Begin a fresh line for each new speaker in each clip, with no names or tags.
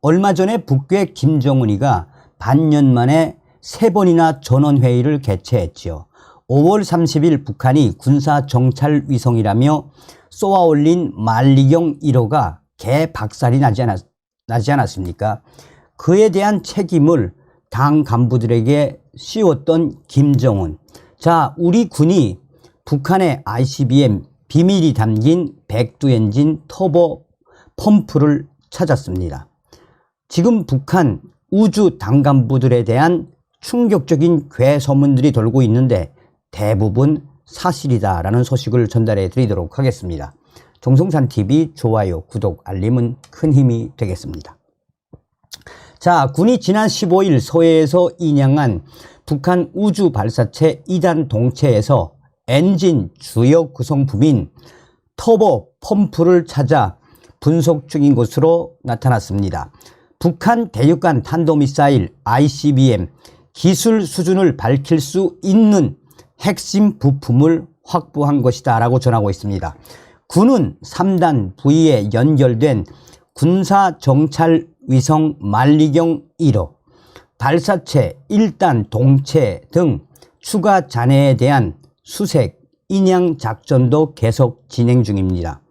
얼마 전에 북괴 김정은이가 반년 만에 3번이나 전원회의를 개최했지요. 5월 30일 북한이 군사정찰위성이라며 쏘아올린 만리경 1호가 개박살이 나지 않았습니까? 그에 대한 책임을 당 간부들에게 씌웠던 김정은. 자, 우리 군이 북한의 ICBM 비밀이 담긴 백두 엔진 터보 펌프를 찾았습니다. 지금 북한 우주 당 간부들에 대한 충격적인 괴소문들이 돌고 있는데 대부분 사실이다라는 소식을 전달해 드리도록 하겠습니다. 정성산TV 좋아요, 구독, 알림은 큰 힘이 되겠습니다. 자, 군이 지난 15일 서해에서 인양한 북한 우주 발사체 2단 동체에서 엔진 주요 구성품인 터보 펌프를 찾아 분석 중인 것으로 나타났습니다. 북한 대륙간 탄도미사일 ICBM 기술 수준을 밝힐 수 있는 핵심 부품을 확보한 것이다 라고 전하고 있습니다. 군은 3단 부위에 연결된 군사정찰위성 만리경 1호, 발사체 1단 동체 등 추가 잔해에 대한 수색, 인양 작전도 계속 진행 중입니다.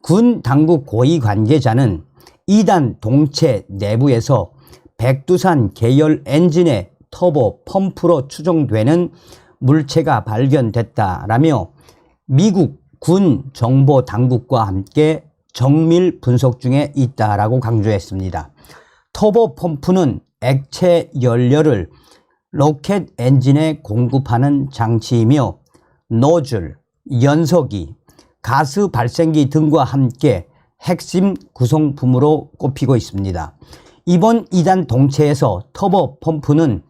군 당국 고위 관계자는 2단 동체 내부에서 백두산 계열 엔진의 터보 펌프로 추정되는 물체가 발견됐다라며 미국 군 정보 당국과 함께 정밀 분석 중에 있다라고 강조했습니다. 터보 펌프는 액체 연료를 로켓 엔진에 공급하는 장치이며 노즐, 연소기, 가스 발생기 등과 함께 핵심 구성품으로 꼽히고 있습니다. 이번 2단 동체에서 터보 펌프는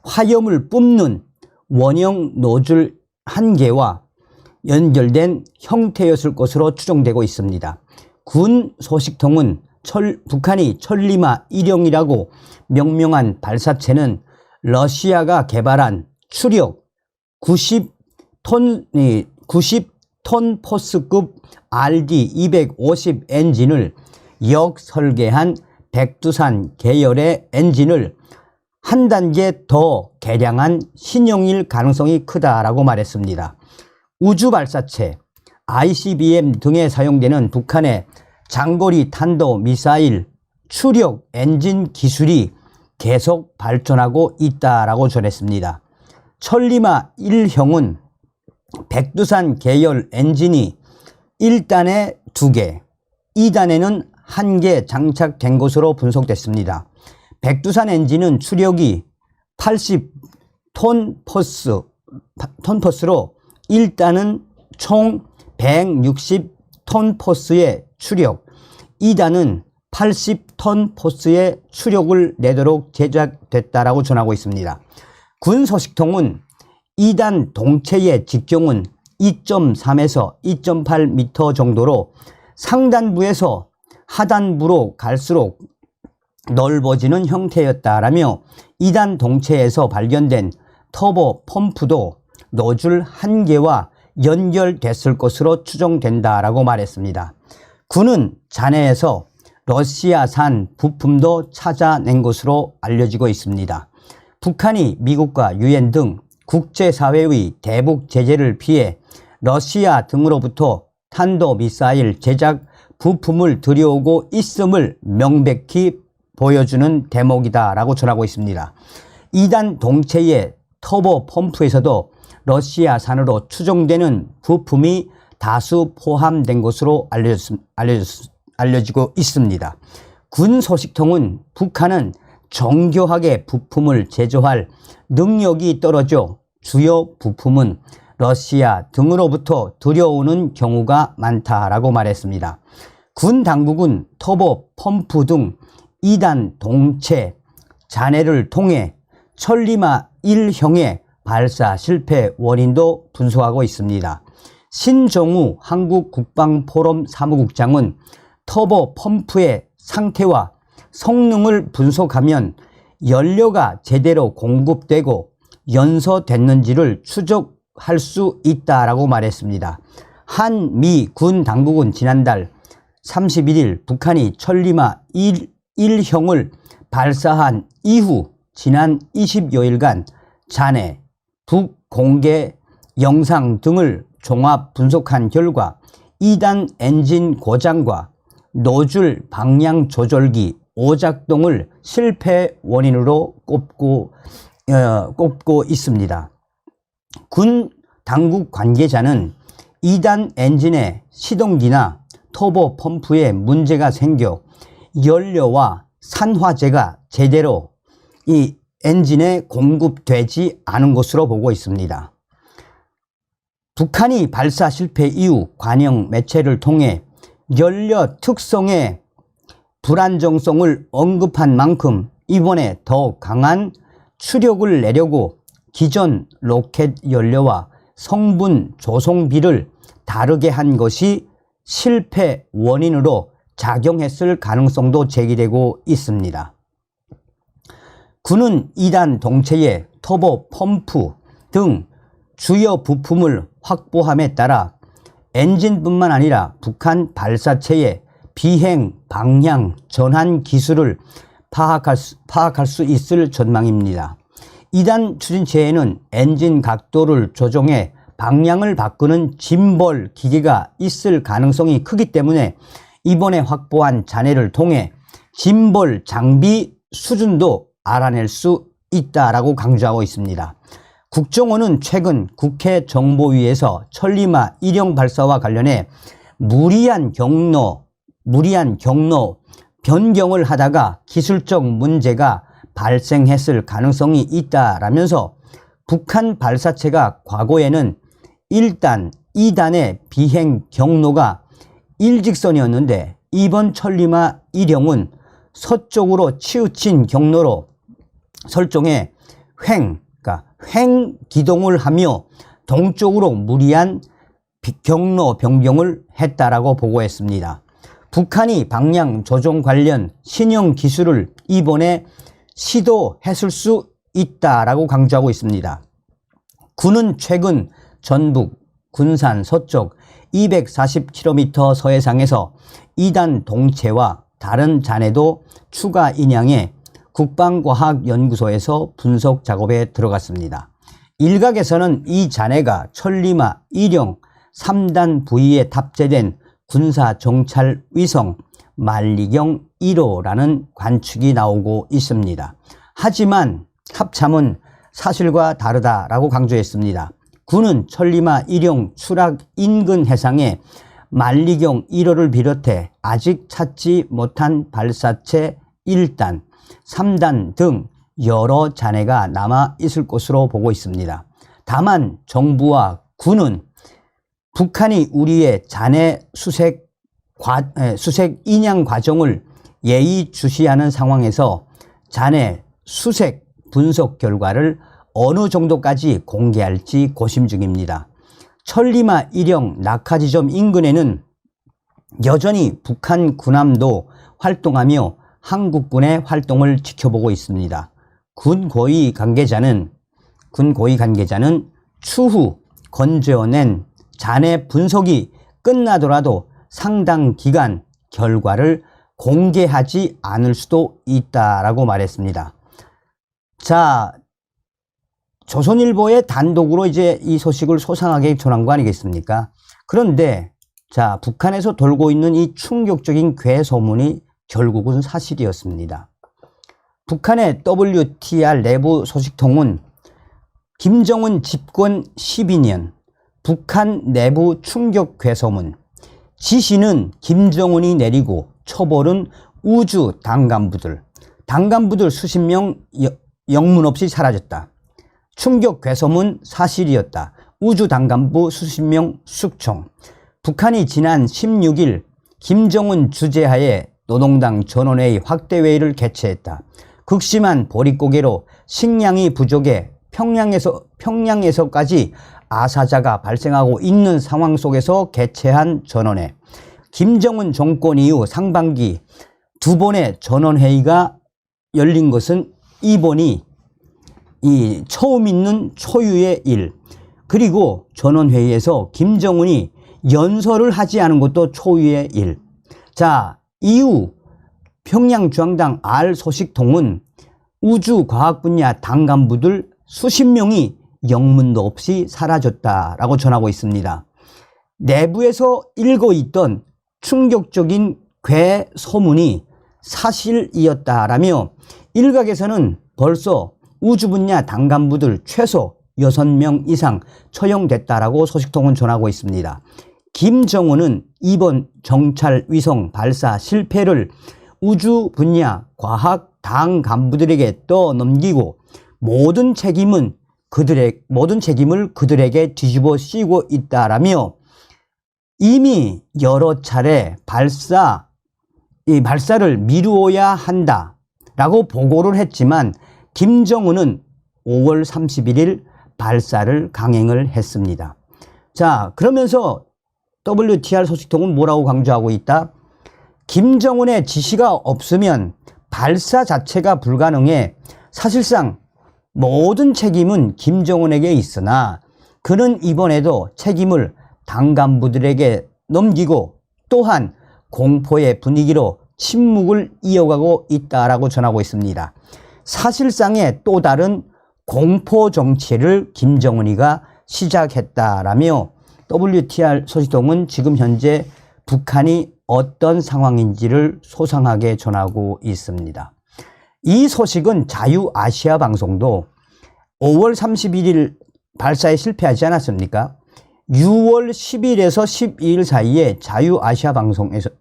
화염을 뿜는 원형 노즐 1개와 연결된 형태였을 것으로 추정되고 있습니다. 군 소식통은 북한이 천리마 1형이라고 명명한 발사체는 러시아가 개발한 추력 90톤 포스급 RD-250 엔진을 역설계한 백두산 계열의 엔진을 한 단계 더 개량한 신형일 가능성이 크다라고 말했습니다. 우주 발사체, ICBM 등에 사용되는 북한의 장거리 탄도 미사일 추력 엔진 기술이 계속 발전하고 있다라고 전했습니다. 천리마 1형은 백두산 계열 엔진이 1단에 2개, 2단에는 1개 장착된 것으로 분석됐습니다. 백두산 엔진은 추력이 80톤 퍼스로 1단은 총 160톤 퍼스의 추력, 2단은 80톤 퍼스의 추력을 내도록 제작됐다라고 전하고 있습니다. 군 소식통은 2단 동체의 직경은 2.3에서 2.8m 정도로 상단부에서 하단부로 갈수록 넓어지는 형태였다라며 2단 동체에서 발견된 터보 펌프도 노즐 1개와 연결됐을 것으로 추정된다라고 말했습니다. 군은 잔해에서 러시아산 부품도 찾아낸 것으로 알려지고 있습니다. 북한이 미국과 유엔 등 국제사회의 대북 제재를 피해 러시아 등으로부터 탄도미사일 제작 부품을 들여오고 있음을 명백히 보여주는 대목이다라고 전하고 있습니다. 2단 동체의 터보 펌프에서도 러시아산으로 추정되는 부품이 다수 포함된 것으로 알려지고 있습니다. 군 소식통은 북한은 정교하게 부품을 제조할 능력이 떨어져 주요 부품은 러시아 등으로부터 들여오는 경우가 많다라고 말했습니다. 군 당국은 터보 펌프 등 2단 동체 잔해를 통해 천리마 1형의 발사 실패 원인도 분석하고 있습니다. 신정우 한국국방포럼 사무국장은 터보 펌프의 상태와 성능을 분석하면 연료가 제대로 공급되고 연소됐는지를 추적할 수 있다라고 말했습니다. 한미 군 당국은 지난달 31일 북한이 천리마 1형을 발사한 이후 지난 20여일간 잔해, 북 공개 영상 등을 종합 분석한 결과 2단 엔진 고장과 노즐 방향 조절기 오작동을 실패 원인으로 꼽고 있습니다. 군 당국 관계자는 2단 엔진의 시동기나 터보 펌프에 문제가 생겨 연료와 산화제가 제대로 이 엔진에 공급되지 않은 것으로 보고 있습니다. 북한이 발사 실패 이후 관영 매체를 통해 연료 특성의 불안정성을 언급한 만큼 이번에 더 강한 추력을 내려고 기존 로켓 연료와 성분 조성비를 다르게 한 것이 실패 원인으로 작용했을 가능성도 제기되고 있습니다. 군은 2단 동체의 터보 펌프 등 주요 부품을 확보함에 따라 엔진뿐만 아니라 북한 발사체의 비행 방향 전환 기술을 파악할 수 있을 전망입니다. 2단 추진체에는 엔진 각도를 조정해 방향을 바꾸는 짐벌 기계가 있을 가능성이 크기 때문에 이번에 확보한 잔해를 통해 짐벌 장비 수준도 알아낼 수 있다라고 강조하고 있습니다. 국정원은 최근 국회 정보위에서 천리마 1형 발사와 관련해 무리한 경로 변경을 하다가 기술적 문제가 발생했을 가능성이 있다라면서 북한 발사체가 과거에는 1단, 2단의 비행 경로가 일직선이었는데 이번 천리마 1형은 서쪽으로 치우친 경로로 설정해 횡 기동을 하며 동쪽으로 무리한 경로 변경을 했다라고 보고했습니다. 북한이 방향 조정 관련 신형 기술을 이번에 시도했을 수 있다라고 강조하고 있습니다. 군은 최근 전북, 군산 서쪽 240km 서해상에서 2단 동체와 다른 잔해도 추가 인양해 국방과학연구소에서 분석 작업에 들어갔습니다. 일각에서는 이 잔해가 천리마 1형 3단 부위에 탑재된 군사정찰 위성 만리경 1호라는 관측이 나오고 있습니다. 하지만 합참은 사실과 다르다라고 강조했습니다. 군은 천리마 1형 추락 인근 해상에 만리경 1호를 비롯해 아직 찾지 못한 발사체 1단, 3단 등 여러 잔해가 남아 있을 것으로 보고 있습니다. 다만 정부와 군은 북한이 우리의 잔해 수색 인양 과정을 예의주시하는 상황에서 잔해 수색 분석 결과를 어느 정도까지 공개할지 고심 중입니다. 천리마 1형 낙하지점 인근에는 여전히 북한 군함도 활동하며 한국군의 활동을 지켜보고 있습니다. 군 고위 관계자는 추후 건져낸 잔해 분석이 끝나더라도 상당 기간 결과를 공개하지 않을 수도 있다라고 말했습니다. 자, 조선일보의 단독으로 이제 이 소식을 소상하게 전한 거 아니겠습니까? 그런데 자, 북한에서 돌고 있는 이 충격적인 괴소문이 결국은 사실이었습니다. 북한의 WTR 내부 소식통은 김정은 집권 12년 북한 내부 충격 괴소문, 지시는 김정은이 내리고 처벌은 우주 당간부들 수십 명 영문 없이 사라졌다. 충격 괴소문 사실이었다. 우주 당간부 수십 명 숙청. 북한이 지난 16일 김정은 주재하에 노동당 전원회의 확대회의를 개최했다. 극심한 보릿고개로 식량이 부족해 평양에서까지 아사자가 발생하고 있는 상황 속에서 개최한 전원회. 김정은 정권 이후 상반기 두 번의 전원회의가 열린 것은 이번이 처음 있는 초유의 일. 그리고 전원회의에서 김정은이 연설을 하지 않은 것도 초유의 일. 자, 이후 평양 중앙당 R 소식통은 우주과학 분야 당 간부들 수십 명이 영문도 없이 사라졌다라고 전하고 있습니다. 내부에서 일고 있던 충격적인 괴 소문이 사실이었다라며 일각에서는 벌써 우주 분야 당 간부들 최소 6명 이상 처형됐다라고 소식통은 전하고 있습니다. 김정은은 이번 정찰 위성 발사 실패를 우주 분야 과학 당 간부들에게 떠넘기고 모든 책임을 그들에게 뒤집어 씌우고 있다라며 이미 여러 차례 발사를 미루어야 한다라고 보고를 했지만 김정은은 5월 31일 발사를 강행을 했습니다. 자, 그러면서 WTR 소식통은 뭐라고 강조하고 있다? 김정은의 지시가 없으면 발사 자체가 불가능해 사실상 모든 책임은 김정은에게 있으나 그는 이번에도 책임을 당 간부들에게 넘기고 또한 공포의 분위기로 침묵을 이어가고 있다라고 전하고 있습니다. 사실상의 또 다른 공포 정치를 김정은이가 시작했다라며 WTR 소식통은 지금 현재 북한이 어떤 상황인지를 소상하게 전하고 있습니다. 이 소식은 자유아시아 방송도 5월 31일 발사에 실패하지 않았습니까? 6월 10일에서 12일 사이에 자유아시아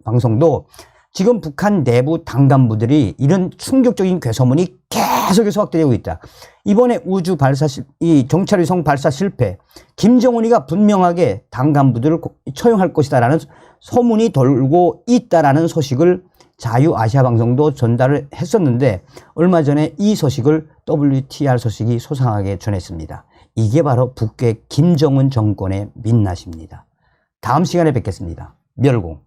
방송도 지금 북한 내부 당 간부들이 이런 충격적인 괴소문이 계속해서 확대되고 있다. 이번에 우주 발사, 이 정찰위성 발사 실패, 김정은이가 분명하게 당 간부들을 처형할 것이다라는 소문이 돌고 있다라는 소식을 자유아시아 방송도 전달을 했었는데 얼마 전에 이 소식을 WTR 소식이 소상하게 전했습니다. 이게 바로 북괴 김정은 정권의 민낯입니다. 다음 시간에 뵙겠습니다. 멸공.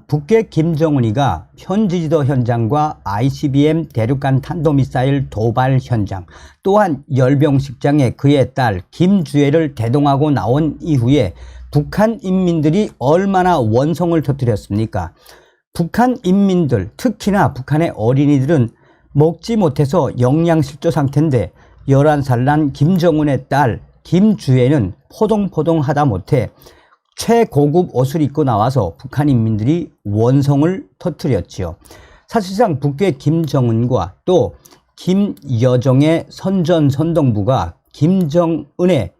북괴 김정은이가 현지지도 현장과 ICBM 대륙간 탄도미사일 도발 현장, 또한 열병식장에 그의 딸 김주애를 대동하고 나온 이후에 북한 인민들이 얼마나 원성을 터뜨렸습니까? 북한 인민들, 특히나 북한의 어린이들은 먹지 못해서 영양실조 상태인데 11살 난 김정은의 딸 김주애는 포동포동하다 못해 최고급 옷을 입고 나와서 북한 인민들이 원성을 터뜨렸지요. 사실상 북괴 김정은과 또 김여정의 선전선동부가 김정은의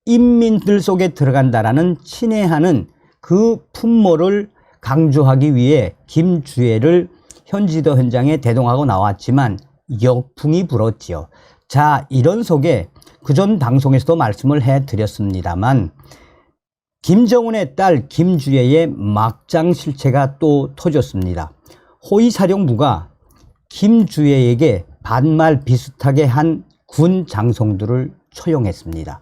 인민들 속에 들어간다라는 친애하는 그 품모를 강조하기 위해 김주애를 현지도 현장에 대동하고 나왔지만 역풍이 불었지요. 자, 이런 속에 그전 방송에서도 말씀을 해드렸습니다만 김정은의 딸 김주애의 막장 실체가 또 터졌습니다. 호위사령부가 김주애에게 반말 비슷하게 한 군 장성들을 처형했습니다.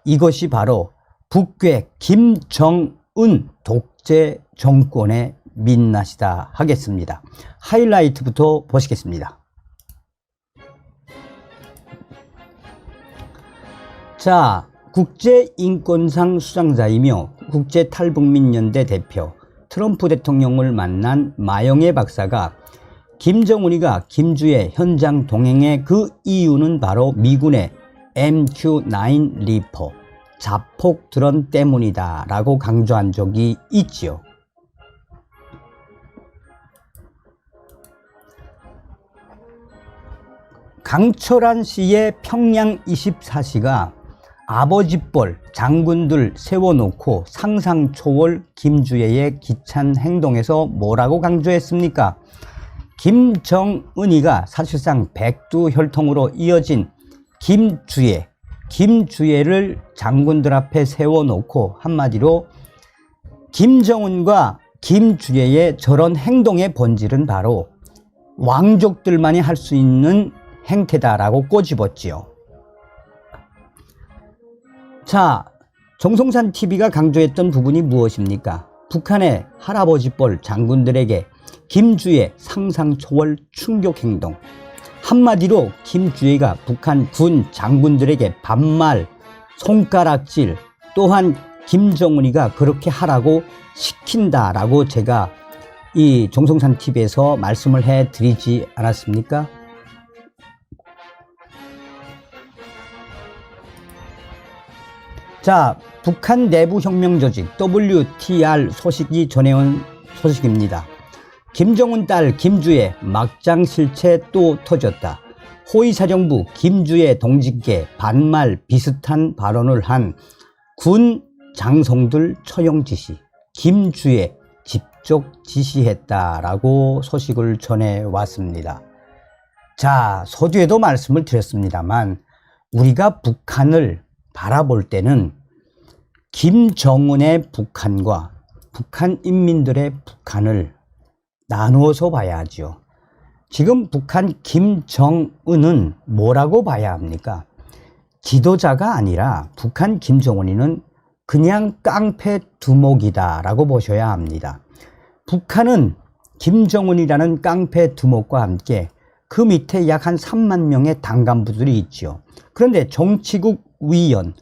이것이 바로 북괴 김정은 독재 정권의 민낯이다 하겠습니다. 하이라이트부터 보시겠습니다. 자, 국제인권상 수상자이며 국제탈북민연대 대표 트럼프 대통령을 만난 마영애 박사가 김정은이가 김주애 현장 동행의 그 이유는 바로 미군의 MQ-9 리퍼 자폭 드론 때문이다 라고 강조한 적이 있지요. 강철한 씨의 평양 24시가 아버지뻘 장군들 세워놓고 상상 초월 김주애의 기찬 행동에서 뭐라고 강조했습니까? 김정은이가 사실상 백두혈통으로 이어진 김주애를 장군들 앞에 세워놓고 한마디로 김정은과 김주애의 저런 행동의 본질은 바로 왕족들만이 할 수 있는 행태다라고 꼬집었지요. 자, 정성산 TV가 강조했던 부분이 무엇입니까? 북한의 할아버지뻘 장군들에게 김주애 상상 초월 충격 행동. 한마디로 김주애가 북한 군 장군들에게 반말, 손가락질, 또한 김정은이가 그렇게 하라고 시킨다라고 제가 이 정성산 TV에서 말씀을 해 드리지 않았습니까? 자, 북한 내부 혁명 조직 WTR 소식이 전해온 소식입니다. 김정은 딸 김주의 막장 실체 또 터졌다. 호위사령부 김주의 동지께 반말 비슷한 발언을 한 군 장성들 처형 지시, 김주의 직접 지시했다라고 소식을 전해왔습니다. 자, 서두에도 말씀을 드렸습니다만 우리가 북한을 바라볼 때는 김정은의 북한과 북한 인민들의 북한을 나누어서 봐야 하죠. 지금 북한 김정은은 뭐라고 봐야 합니까? 지도자가 아니라 북한 김정은이는 그냥 깡패 두목이다 라고 보셔야 합니다. 북한은 김정은이라는 깡패 두목과 함께 그 밑에 약 한 3만 명의 당 간부들이 있죠. 그런데 정치국 위원,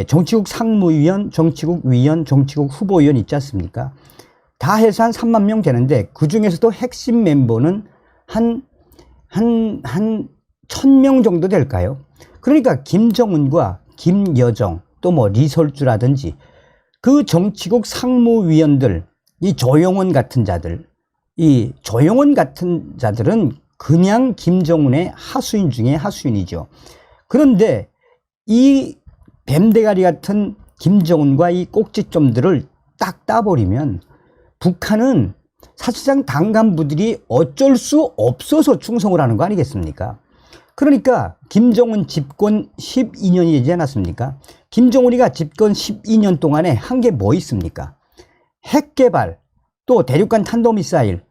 정치국 상무위원, 정치국 위원, 정치국 후보위원 있지 않습니까? 다 해서 한 3만 명 되는데 그 중에서도 핵심 멤버는 한 1000명 정도 될까요? 그러니까 김정은과 김여정 또 뭐 리설주라든지 그 정치국 상무위원들, 이 조용원 같은 자들, 이 조용원 같은 자들은 그냥 김정은의 하수인 중에 하수인이죠. 그런데 이 뱀대가리 같은 김정은과 이 꼭지점들을 딱 따버리면 북한은 사실상 당 간부들이 어쩔 수 없어서 충성을 하는 거 아니겠습니까? 그러니까 김정은 집권 12년이 되지 않았습니까? 김정은이가 집권 12년 동안에 한 게 뭐 있습니까? 핵 개발, 또 대륙간 탄도미사일,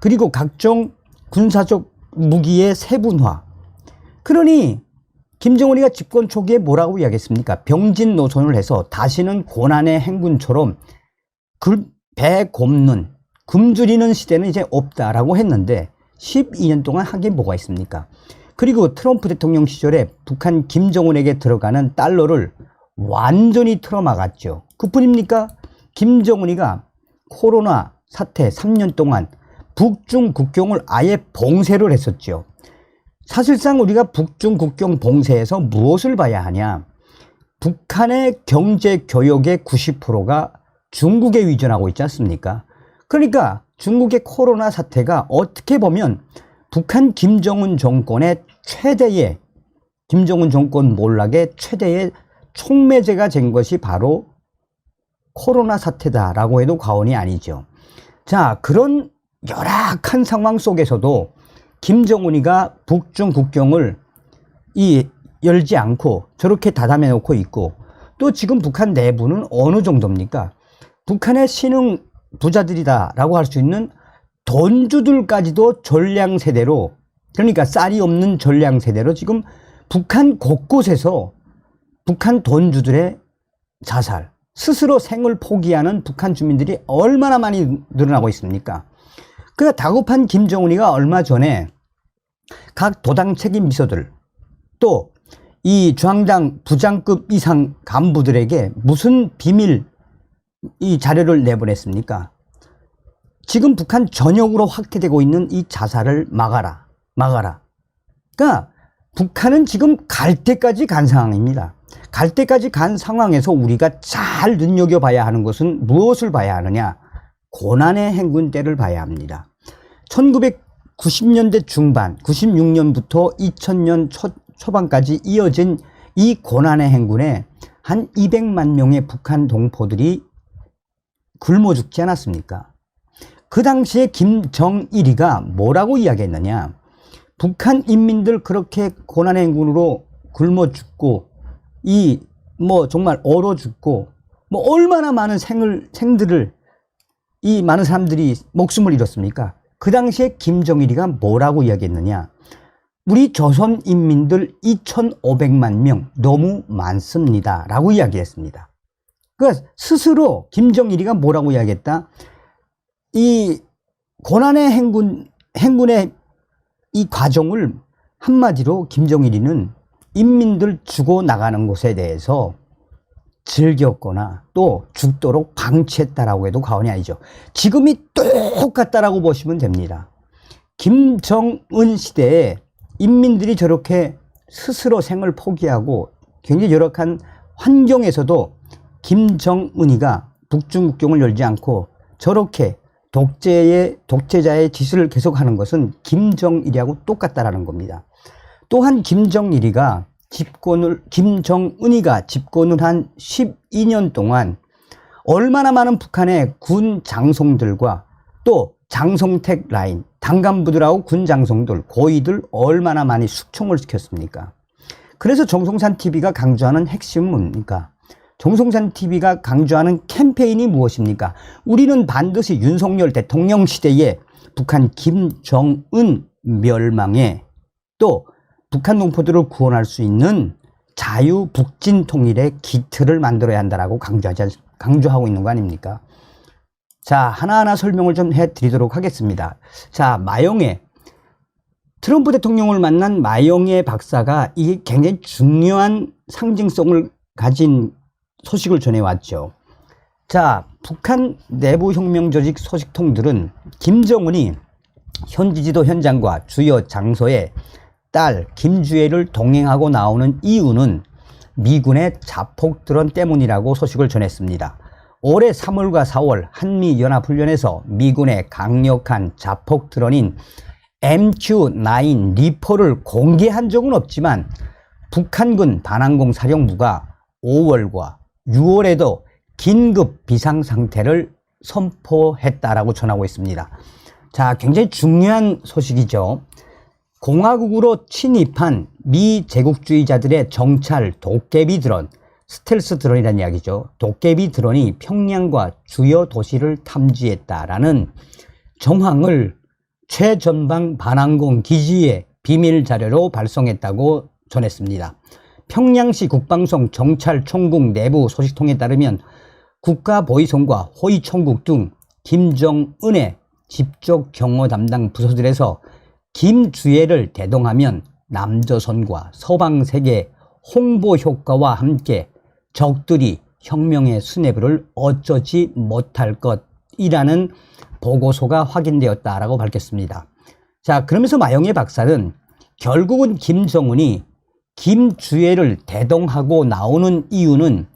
그리고 각종 군사적 무기의 세분화. 그러니 김정은이가 집권 초기에 뭐라고 이야기했습니까? 병진 노선을 해서 다시는 고난의 행군처럼 배 굼는, 굶주리는 시대는 이제 없다라고 했는데 12년 동안 한 게 뭐가 있습니까? 그리고 트럼프 대통령 시절에 북한 김정은에게 들어가는 달러를 완전히 틀어막았죠. 그뿐입니까? 김정은이가 코로나 사태 3년 동안 북중 국경을 아예 봉쇄를 했었죠. 사실상 우리가 북중 국경 봉쇄에서 무엇을 봐야 하냐? 북한의 경제 교역의 90%가 중국에 의존하고 있지 않습니까? 그러니까 중국의 코로나 사태가 어떻게 보면 북한 김정은 정권의 최대의, 김정은 정권 몰락의 최대의 촉매제가 된 것이 바로 코로나 사태다라고 해도 과언이 아니죠. 자, 그런 열악한 상황 속에서도 김정은이가 북중 국경을 열지 않고 저렇게 닫아내 놓고 있고, 또 지금 북한 내부는 어느 정도입니까? 북한의 신흥 부자들이다라고 할 수 있는 돈주들까지도 전량 세대로, 그러니까 쌀이 없는 전량 세대로 지금 북한 곳곳에서 북한 돈주들의 자살, 스스로 생을 포기하는 북한 주민들이 얼마나 많이 늘어나고 있습니까? 그러니까 다급한 김정은이가 얼마 전에 각 도당 책임 비서들, 또 이 중앙당 부장급 이상 간부들에게 무슨 비밀 이 자료를 내보냈습니까? 지금 북한 전역으로 확대되고 있는 이 자살을 막아라. 그러니까 북한은 지금 갈 때까지 간 상황입니다. 갈 때까지 간 상황에서 우리가 잘 눈여겨봐야 하는 것은 무엇을 봐야 하느냐? 고난의 행군 때를 봐야 합니다. 1990년대 중반, 96년부터 2000년 초반까지 이어진 이 고난의 행군에 한 200만 명의 북한 동포들이 굶어 죽지 않았습니까? 그 당시에 김정일이가 뭐라고 이야기했느냐? 북한 인민들 그렇게 고난의 행군으로 굶어 죽고, 정말 얼어 죽고, 얼마나 많은 생들을, 이 많은 사람들이 목숨을 잃었습니까? 그 당시에 김정일이가 뭐라고 이야기했느냐? 우리 조선 인민들 2,500만 명 너무 많습니다 라고 이야기했습니다. 그러니까 스스로 김정일이가 뭐라고 이야기했다? 이 고난의 행군의 이 과정을 한마디로 김정일이는 인민들 죽어 나가는 것에 대해서 즐겼거나 또 죽도록 방치했다라고 해도 과언이 아니죠. 지금이 똑같다라고 보시면 됩니다. 김정은 시대에 인민들이 저렇게 스스로 생을 포기하고 굉장히 열악한 환경에서도 김정은이가 북중국경을 열지 않고 저렇게 독재자의 지시를 계속하는 것은 김정일이하고 똑같다라는 겁니다. 또한 김정은이가 집권을 한 12년 동안 얼마나 많은 북한의 군 장성들과 또 장성택 라인, 당간부들하고 군 장성들, 고위들 얼마나 많이 숙청을 시켰습니까? 그래서 정성산 TV가 강조하는 핵심은 뭡니까? 정성산 TV가 강조하는 캠페인이 무엇입니까? 우리는 반드시 윤석열 대통령 시대에 북한 김정은 멸망에 또 북한 농포들을 구원할 수 있는 자유 북진 통일의 기틀을 만들어야 한다라고 강조하고 있는 거 아닙니까? 자, 하나하나 설명을 좀 해드리도록 하겠습니다. 자, 마영애. 트럼프 대통령을 만난 마영애 박사가 이게 굉장히 중요한 상징성을 가진 소식을 전해왔죠. 자, 북한 내부 혁명 조직 소식통들은 김정은이 현지지도 현장과 주요 장소에 딸 김주애를 동행하고 나오는 이유는 미군의 자폭 드론 때문이라고 소식을 전했습니다. 올해 3월과 4월 한미연합훈련에서 미군의 강력한 자폭 드론인 MQ-9 리퍼를 공개한 적은 없지만 북한군 반항공 사령부가 5월과 6월에도 긴급 비상상태를 선포했다라고 전하고 있습니다. 자, 굉장히 중요한 소식이죠. 공화국으로 침입한 미 제국주의자들의 정찰 도깨비 드론, 스텔스 드론이라는 이야기죠. 도깨비 드론이 평양과 주요 도시를 탐지했다라는 정황을 최전방 반항공 기지에 비밀 자료로 발송했다고 전했습니다. 평양시 국방성 정찰총국 내부 소식통에 따르면 국가보위성과 호위총국 등 김정은의 직접 경호 담당 부서들에서 김주애를 대동하면 남조선과 서방세계 홍보 효과와 함께 적들이 혁명의 수뇌부를 어쩌지 못할 것이라는 보고서가 확인되었다라고 밝혔습니다. 자, 그러면서 마영애 박사는 결국은 김정은이 김주애를 대동하고 나오는 이유는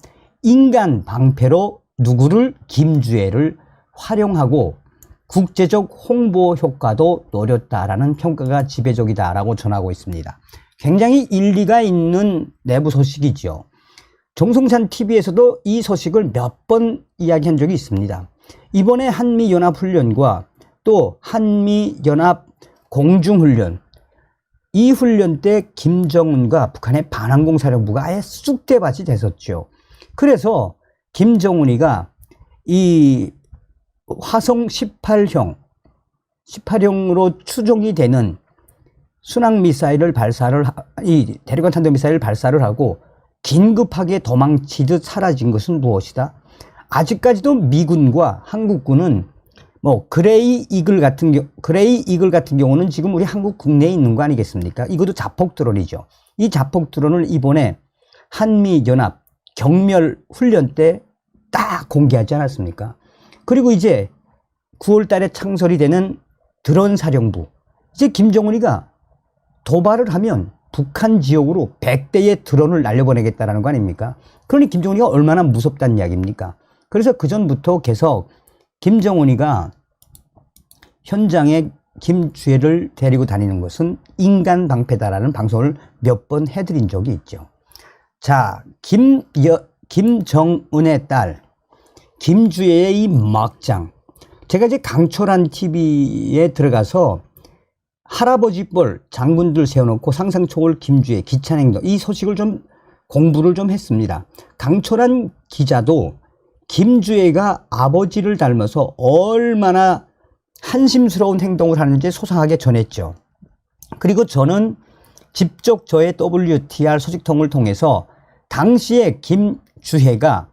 인간 방패로 누구를 김주애를 활용하고 국제적 홍보 효과도 노렸다라는 평가가 지배적이다라고 전하고 있습니다. 굉장히 일리가 있는 내부 소식이죠. 정성산 TV에서도 이 소식을 몇 번 이야기한 적이 있습니다. 이번에 한미연합훈련과 또 한미연합 공중훈련, 이 훈련 때 김정은과 북한의 반항공사령부가 아예 쑥대밭이 됐었죠. 그래서 김정은이가 이 화성 18형으로 추정이 되는 순항미사일을 대륙간 탄도미사일을 발사를 하고 긴급하게 도망치듯 사라진 것은 무엇이다? 아직까지도 미군과 한국군은 그레이 이글 같은 경우는 지금 우리 한국 국내에 있는 거 아니겠습니까? 이것도 자폭 드론이죠. 이 자폭 드론을 이번에 한미연합 경멸 훈련 때 딱 공개하지 않았습니까? 그리고 이제 9월 달에 창설이 되는 드론 사령부. 이제 김정은이가 도발을 하면 북한 지역으로 100대의 드론을 날려보내겠다라는 거 아닙니까? 그러니 김정은이가 얼마나 무섭다는 이야기입니까? 그래서 그전부터 계속 김정은이가 현장에 김주애를 데리고 다니는 것은 인간 방패다라는 방송을 몇 번 해드린 적이 있죠. 자, 김정은의 딸 김주애의 이 막장. 제가 이제 강철한 TV에 들어가서 할아버지뻘 장군들 세워놓고 상상초월 김주애 기찬행동, 이 소식을 좀 공부를 좀 했습니다. 강철한 기자도 김주애가 아버지를 닮아서 얼마나 한심스러운 행동을 하는지 소상하게 전했죠. 그리고 저는 직접 저의 WTR 소식통을 통해서 당시에 김주애가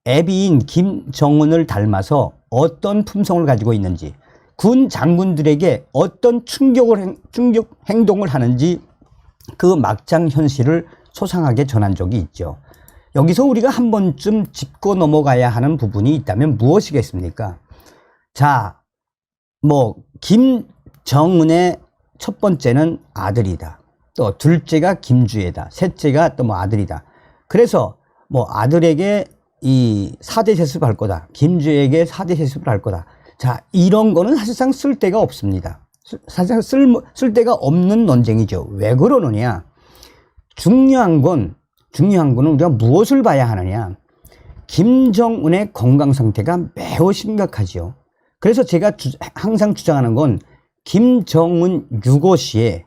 애비인 김정은을 닮아서 어떤 품성을 가지고 있는지, 군 장군들에게 어떤 충격 행동을 하는지 그 막장 현실을 소상하게 전한 적이 있죠. 여기서 우리가 한 번쯤 짚고 넘어가야 하는 부분이 있다면 무엇이겠습니까? 자, 뭐 김정은의 첫 번째는 아들이다. 또 둘째가 김주애다. 셋째가 또 뭐 아들이다. 그래서 뭐 아들에게 이 4대 세습을 할 거다. 김주애에게 4대 세습을 할 거다. 자, 이런 거는 사실상 쓸데가 없습니다. 사실상 쓸데가 없는 논쟁이죠. 왜 그러느냐? 중요한 건 우리가 무엇을 봐야 하느냐? 김정은의 건강 상태가 매우 심각하죠. 그래서 제가 항상 주장하는 건 김정은 유고 시에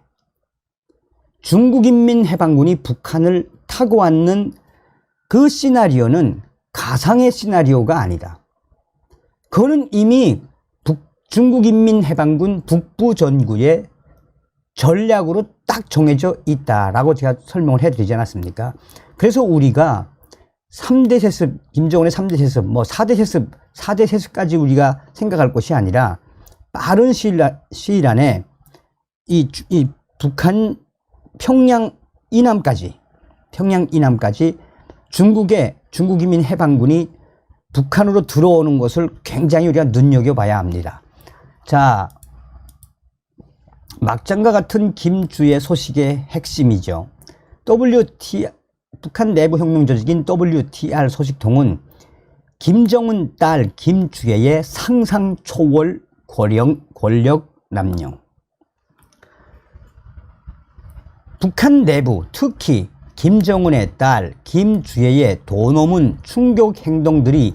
중국인민해방군이 북한을 타고 왔는 그 시나리오는 가상의 시나리오가 아니다. 그거는 이미 중국인민해방군 북부전구의 전략으로 딱 정해져 있다라고 제가 설명을 해드리지 않았습니까? 그래서 우리가 3대 세습, 김정은의 3대 세습, 뭐 4대 세습, 4대 세습까지 우리가 생각할 것이 아니라 빠른 시일 안에 이 북한 평양 이남까지 중국인민 해방군이 북한으로 들어오는 것을 굉장히 우리가 눈여겨봐야 합니다. 자, 막장과 같은 김주애 소식의 핵심이죠. 북한 내부 혁명 조직인 WTR 소식통은 김정은 딸 김주애의 상상 초월 권력 남용, 북한 내부 특히 김정은의 딸 김주애의 도넘은 충격 행동들이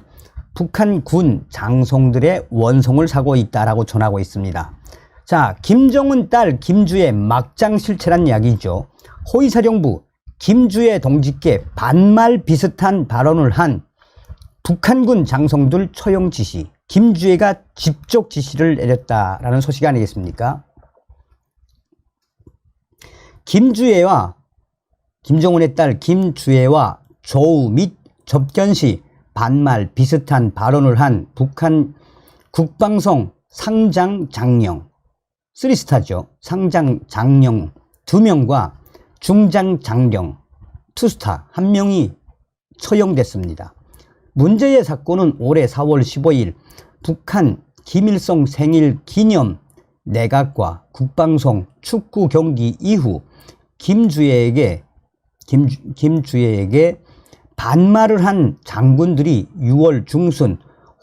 북한 군 장성들의 원성을 사고 있다라고 전하고 있습니다. 자, 김정은 딸 김주애 막장 실체란 이야기죠. 호위사령부 김주애 동지께 반말 비슷한 발언을 한 북한군 장성들 처형 지시, 김주애가 직접 지시를 내렸다라는 소식 아니겠습니까? 김정은의 딸 김주애와 조우 및 접견 시 반말 비슷한 발언을 한 북한 국방성 상장 장령, 3스타죠. 상장 장령 2명과 중장 장령 2스타 1명이 처형됐습니다. 문제의 사건은 올해 4월 15일 북한 김일성 생일 기념 내각과 국방성 축구 경기 이후 김주애에게 반말을 한 장군들이 6월 중순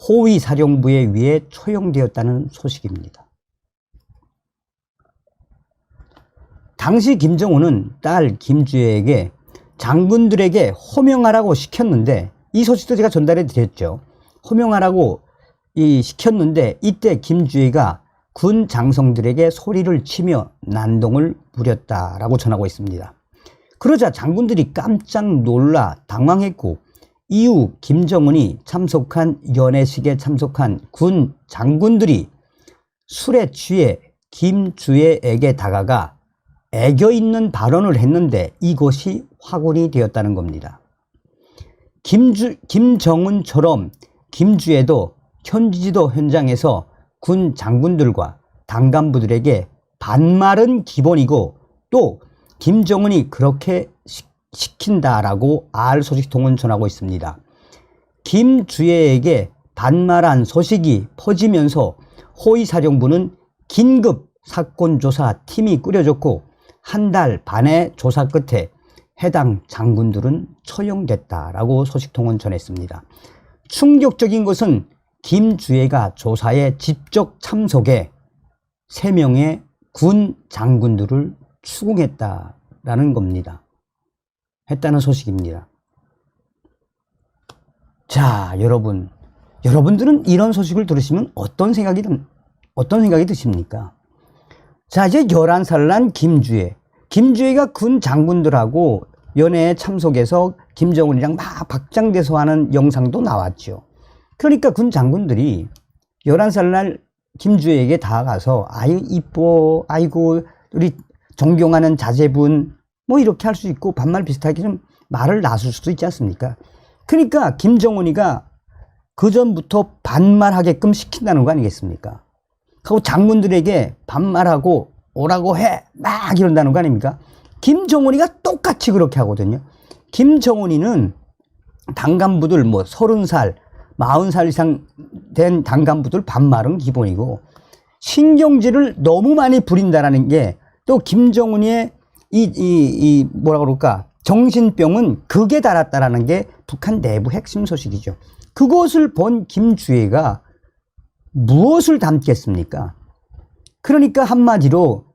호위 사령부에 의해 처형되었다는 소식입니다. 당시 김정은은 딸 김주애에게 장군들에게 호명하라고 시켰는데, 이 소식도 제가 전달해 드렸죠. 호명하라고 시켰는데 이때 김주애가 군 장성들에게 소리를 치며 난동을 부렸다라고 전하고 있습니다. 그러자 장군들이 깜짝 놀라 당황했고, 이후 김정은이 참석한 연회식에 참석한 군 장군들이 술에 취해 김주애에게 다가가 애교 있는 발언을 했는데 이것이 화근이 되었다는 겁니다. 김정은처럼 김주애도 현지지도 현장에서 군 장군들과 당간부들에게 반말은 기본이고 또 김정은이 그렇게 시킨다라고 알소식통은 전하고 있습니다. 김주애에게 반말한 소식이 퍼지면서 호위사령부는 긴급 사건조사 팀이 꾸려졌고 한 달 반의 조사 끝에 해당 장군들은 처형됐다라고 소식통은 전했습니다. 충격적인 것은 김주애가 조사에 직접 참석해 3명의 군 장군들을 추궁했다라는 겁니다. 했다는 소식입니다. 자, 여러분들은 이런 소식을 들으시면 어떤 생각이 드십니까? 자, 이제 11살 난 김주애가 군 장군들하고 연회에 참석해서 김정은이랑 막 박장대소 하는 영상도 나왔죠. 그러니까 군 장군들이 11살 날 김주애에게 다가가서 아유 이뻐, 아이고 우리 존경하는 자제분, 뭐 이렇게 할 수 있고 반말 비슷하게 좀 말을 놔줄 수도 있지 않습니까? 그러니까 김정은이가 그전부터 반말하게끔 시킨다는 거 아니겠습니까? 하고 장군들에게 반말하고 오라고 해 막 이런다는 거 아닙니까? 김정은이가 똑같이 그렇게 하거든요. 김정은이는 당 간부들 뭐 30살, 40살 이상 된 당 간부들 반말은 기본이고, 신경질을 너무 많이 부린다라는 게 또 김정은의 뭐라 그럴까, 정신병은 극에 달았다라는 게 북한 내부 핵심 소식이죠. 그것을 본 김주애가 무엇을 담겠습니까? 그러니까 한마디로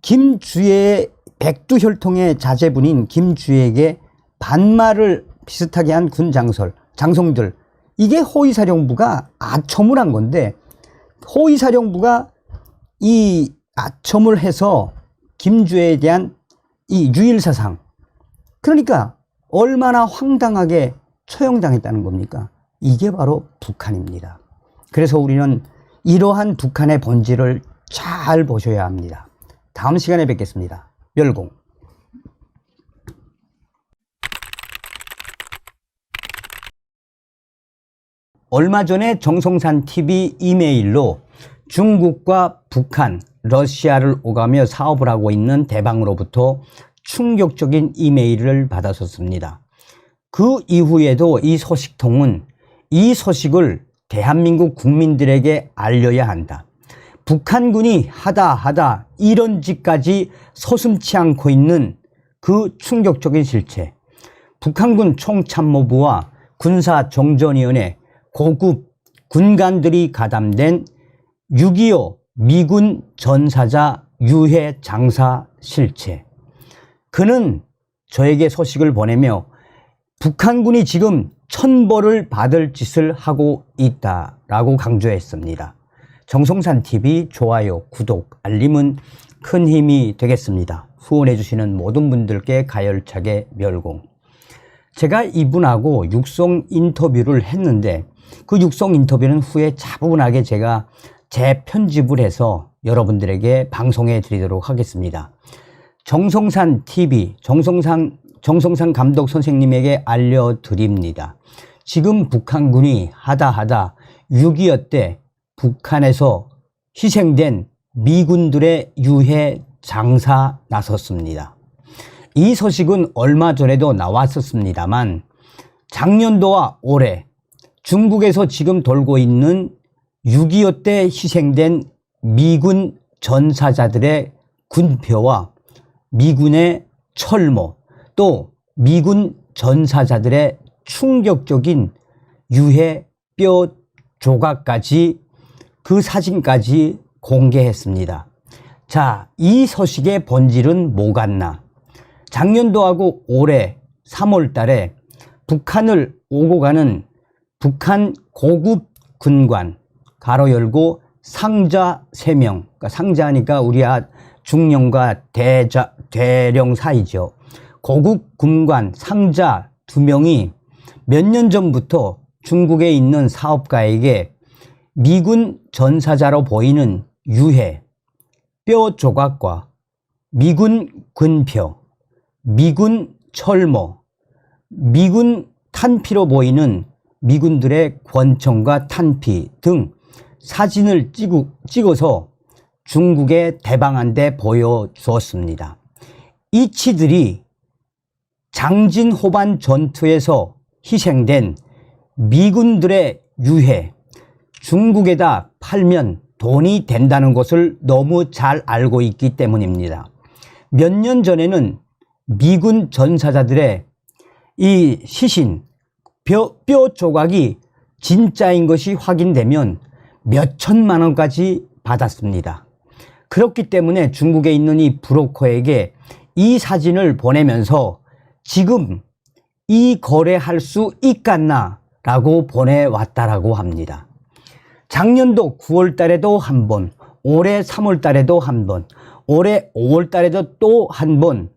김주애의 백두혈통의 자제분인 김주애에게 반말을 비슷하게 한 군 장성들, 이게 호위사령부가 아첨을 한 건데, 호위사령부가 이 아첨을 해서 김주애에 대한 이 유일사상, 그러니까 얼마나 황당하게 처형당했다는 겁니까? 이게 바로 북한입니다. 그래서 우리는 이러한 북한의 본질을 잘 보셔야 합니다. 다음 시간에 뵙겠습니다. 멸공. 얼마 전에 정성산 TV 이메일로 중국과 북한, 러시아를 오가며 사업을 하고 있는 대방으로부터 충격적인 이메일을 받았었습니다. 그 이후에도 이 소식통은 이 소식을 대한민국 국민들에게 알려야 한다. 북한군이 하다 이런 짓까지 서슴지 않고 있는 그 충격적인 실체. 북한군 총참모부와 군사정전위원회 고급 군관들이 가담된 6.25 미군 전사자 유해 장사 실체. 그는 저에게 소식을 보내며 북한군이 지금 천벌을 받을 짓을 하고 있다라고 강조했습니다. 정성산TV 좋아요, 구독, 알림은 큰 힘이 되겠습니다. 후원해 주시는 모든 분들께 가열차게 멸공. 제가 이분하고 육성 인터뷰를 했는데 그 육성 인터뷰는 후에 차분하게 제가 재편집을 해서 여러분들에게 방송해 드리도록 하겠습니다. 정성산TV, 정성산 감독 선생님에게 알려드립니다. 지금 북한군이 하다 6.25 때 북한에서 희생된 미군들의 유해 장사 나섰습니다. 이 소식은 얼마 전에도 나왔었습니다만 작년도와 올해 중국에서 지금 돌고 있는 6.25 때 희생된 미군 전사자들의 군표와 미군의 철모, 또 미군 전사자들의 충격적인 유해 뼈 조각까지, 그 사진까지 공개했습니다. 자, 이 소식의 본질은 뭐같나? 작년도하고 올해 3월 달에 북한을 오고 가는 북한 고급 군관, 가로 열고 상자 3명, 그러니까 상자니까 우리 중령과 대령 사이죠. 고급 군관 상자 2명이 몇 년 전부터 중국에 있는 사업가에게 미군 전사자로 보이는 유해, 뼈 조각과 미군 군표, 미군 철모, 미군 탄피로 보이는 미군들의 권총과 탄피 등 사진을 찍어서 중국에 대방한 데 보여주었습니다. 이 치들이 장진호반 전투에서 희생된 미군들의 유해, 중국에다 팔면 돈이 된다는 것을 너무 잘 알고 있기 때문입니다. 몇 년 전에는 미군 전사자들의 이 시신, 뼈 조각이 진짜인 것이 확인되면 몇 천만 원까지 받았습니다. 그렇기 때문에 중국에 있는 이 브로커에게 이 사진을 보내면서 지금 이 거래할 수 있겠나 라고 보내왔다라고 합니다. 작년도 9월 달에도 한 번, 올해 3월 달에도 한 번, 올해 5월 달에도 또 한 번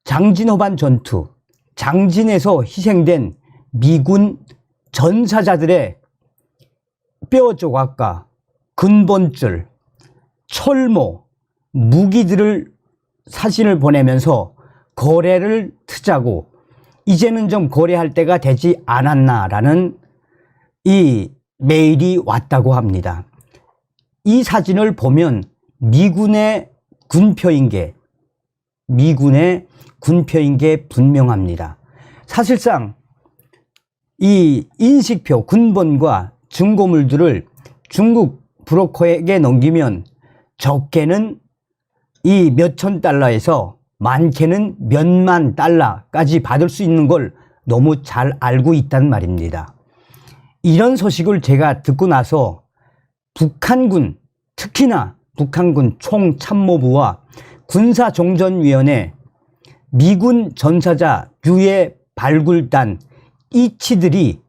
장진호반 전투, 장진에서 희생된 미군 전사자들의 뼈 조각과 근본줄, 철모, 무기들을 사진을 보내면서 거래를 트자고 이제는 좀 거래할 때가 되지 않았나라는 이 메일이 왔다고 합니다. 이 사진을 보면 미군의 군표인 게 분명합니다. 사실상 이 인식표, 군번과 증거물들을 중국 브로커에게 넘기면 적게는 이 몇천 달러에서 많게는 몇만 달러까지 받을 수 있는 걸 너무 잘 알고 있단 말입니다. 이런 소식을 제가 듣고 나서 북한군, 특히나 북한군 총참모부와 군사종전위원회, 미군 전사자 유해 발굴단 이치들이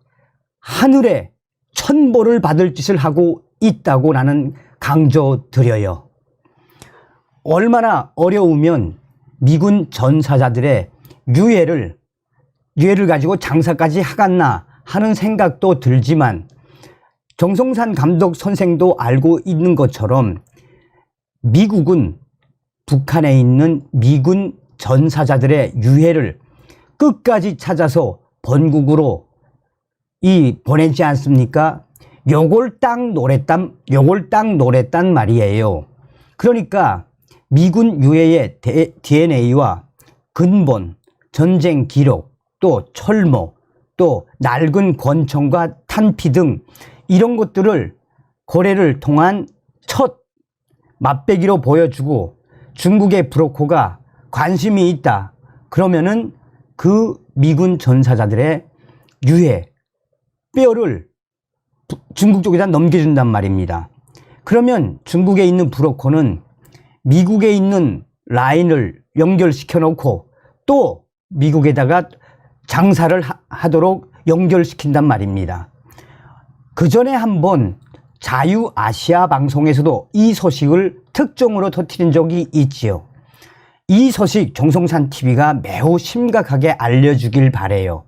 하늘에 천벌을 받을 짓을 하고 있다고 나는 강조드려요. 얼마나 어려우면 미군 전사자들의 유해를 가지고 장사까지 하겠나 하는 생각도 들지만, 정성산 감독 선생도 알고 있는 것처럼 미국은 북한에 있는 미군 전사자들의 유해를 끝까지 찾아서 본국으로 보내지 않습니까? 요걸 딱 노랬단 말이에요. 그러니까 미군 유해의 DNA와 근본, 전쟁 기록, 또 철모, 또 낡은 권총과 탄피 등 이런 것들을 거래를 통한 첫 맛배기로 보여주고, 중국의 브로커가 관심이 있다 그러면은 그 미군 전사자들의 유해, 뼈를 중국 쪽에다 넘겨준단 말입니다. 그러면 중국에 있는 브로커는 미국에 있는 라인을 연결시켜 놓고 또 미국에다가 장사를 하도록 연결시킨단 말입니다. 그 전에 한번 자유아시아 방송에서도 이 소식을 특종으로 터뜨린 적이 있지요. 이 소식 정성산 TV가 매우 심각하게 알려주길 바래요.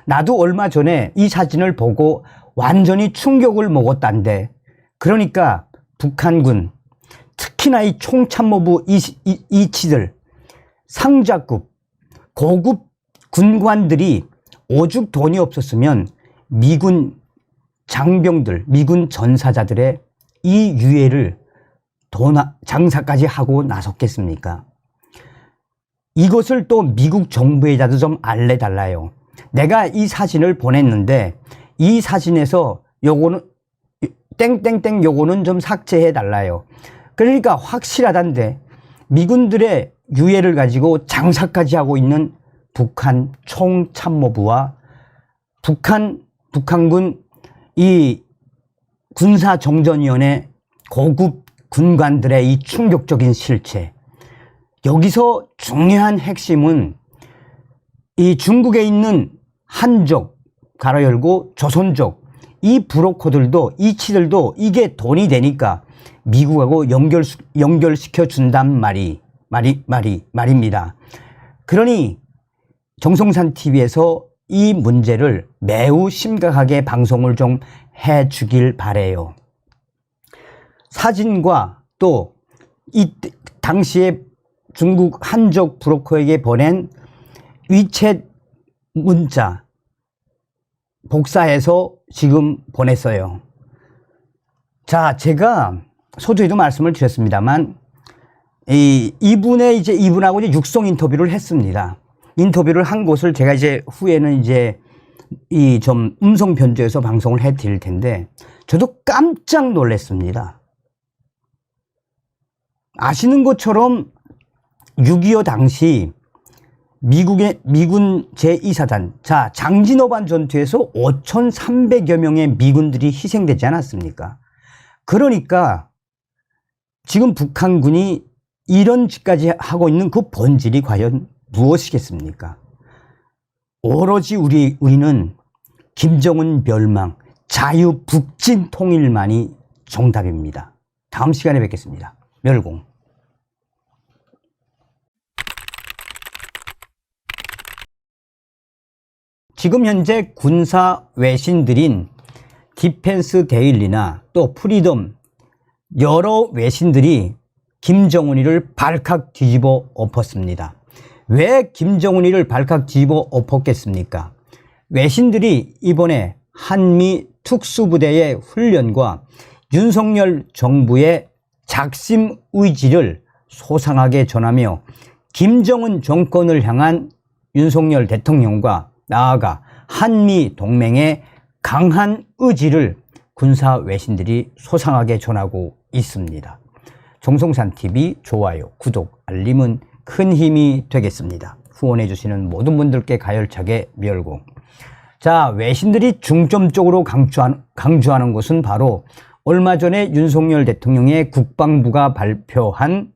나도 얼마 전에 이 사진을 보고 완전히 충격을 먹었단데, 그러니까 북한군, 특히나 이 총참모부 이치들, 상자급, 고급 군관들이 오죽 돈이 없었으면 미군 장병들, 미군 전사자들의 이 유해를 장사까지 하고 나섰겠습니까? 이것을 또 미국 정부에다도 좀 알려달라요. 내가 이 사진을 보냈는데 이 사진에서 요거는 땡땡땡 요거는 좀 삭제해 달라요. 그러니까 확실하단데 미군들의 유해를 가지고 장사까지 하고 있는 북한 총참모부와 북한군 이 군사정전위원회 고급 군관들의 이 충격적인 실체. 여기서 중요한 핵심은 이 중국에 있는 한족, 가로 열고 조선족, 이 브로커들도, 이치들도 이게 돈이 되니까 미국하고 연결시켜 준단 말입니다. 그러니 정성산 TV에서 이 문제를 매우 심각하게 방송을 좀 해주길 바래요. 사진과 또 이 당시에 중국 한족 브로커에게 보낸 위챗 문자 복사해서 지금 보냈어요. 자, 제가 서두에도 말씀을 드렸습니다만 이분하고 이제 육성 인터뷰를 했습니다. 인터뷰를 한 곳을 제가 이제 후에는 이제 좀 음성 변조해서 방송을 해 드릴 텐데, 저도 깜짝 놀랐습니다. 아시는 것처럼 6.25 당시 미군 제2사단, 자, 장진호반 전투에서 5,300여 명의 미군들이 희생되지 않았습니까? 그러니까 지금 북한군이 이런 짓까지 하고 있는 그 본질이 과연 무엇이겠습니까? 오로지 우리는 김정은 멸망, 자유 북진 통일만이 정답입니다. 다음 시간에 뵙겠습니다. 멸공. 지금 현재 군사 외신들인 디펜스 데일리나 또 프리덤, 여러 외신들이 김정은이를 발칵 뒤집어 엎었습니다. 왜 김정은이를 발칵 뒤집어 엎었겠습니까? 외신들이 이번에 한미 특수부대의 훈련과 윤석열 정부의 작심 의지를 소상하게 전하며 김정은 정권을 향한 윤석열 대통령과 나아가 한미 동맹의 강한 의지를 군사 외신들이 소상하게 전하고 있습니다. 정성산TV 좋아요, 구독, 알림은 큰 힘이 되겠습니다. 후원해 주시는 모든 분들께 가열차게 멸공. 자, 외신들이 중점적으로 강조하는 것은 바로 얼마 전에 윤석열 대통령의 국방부가 발표한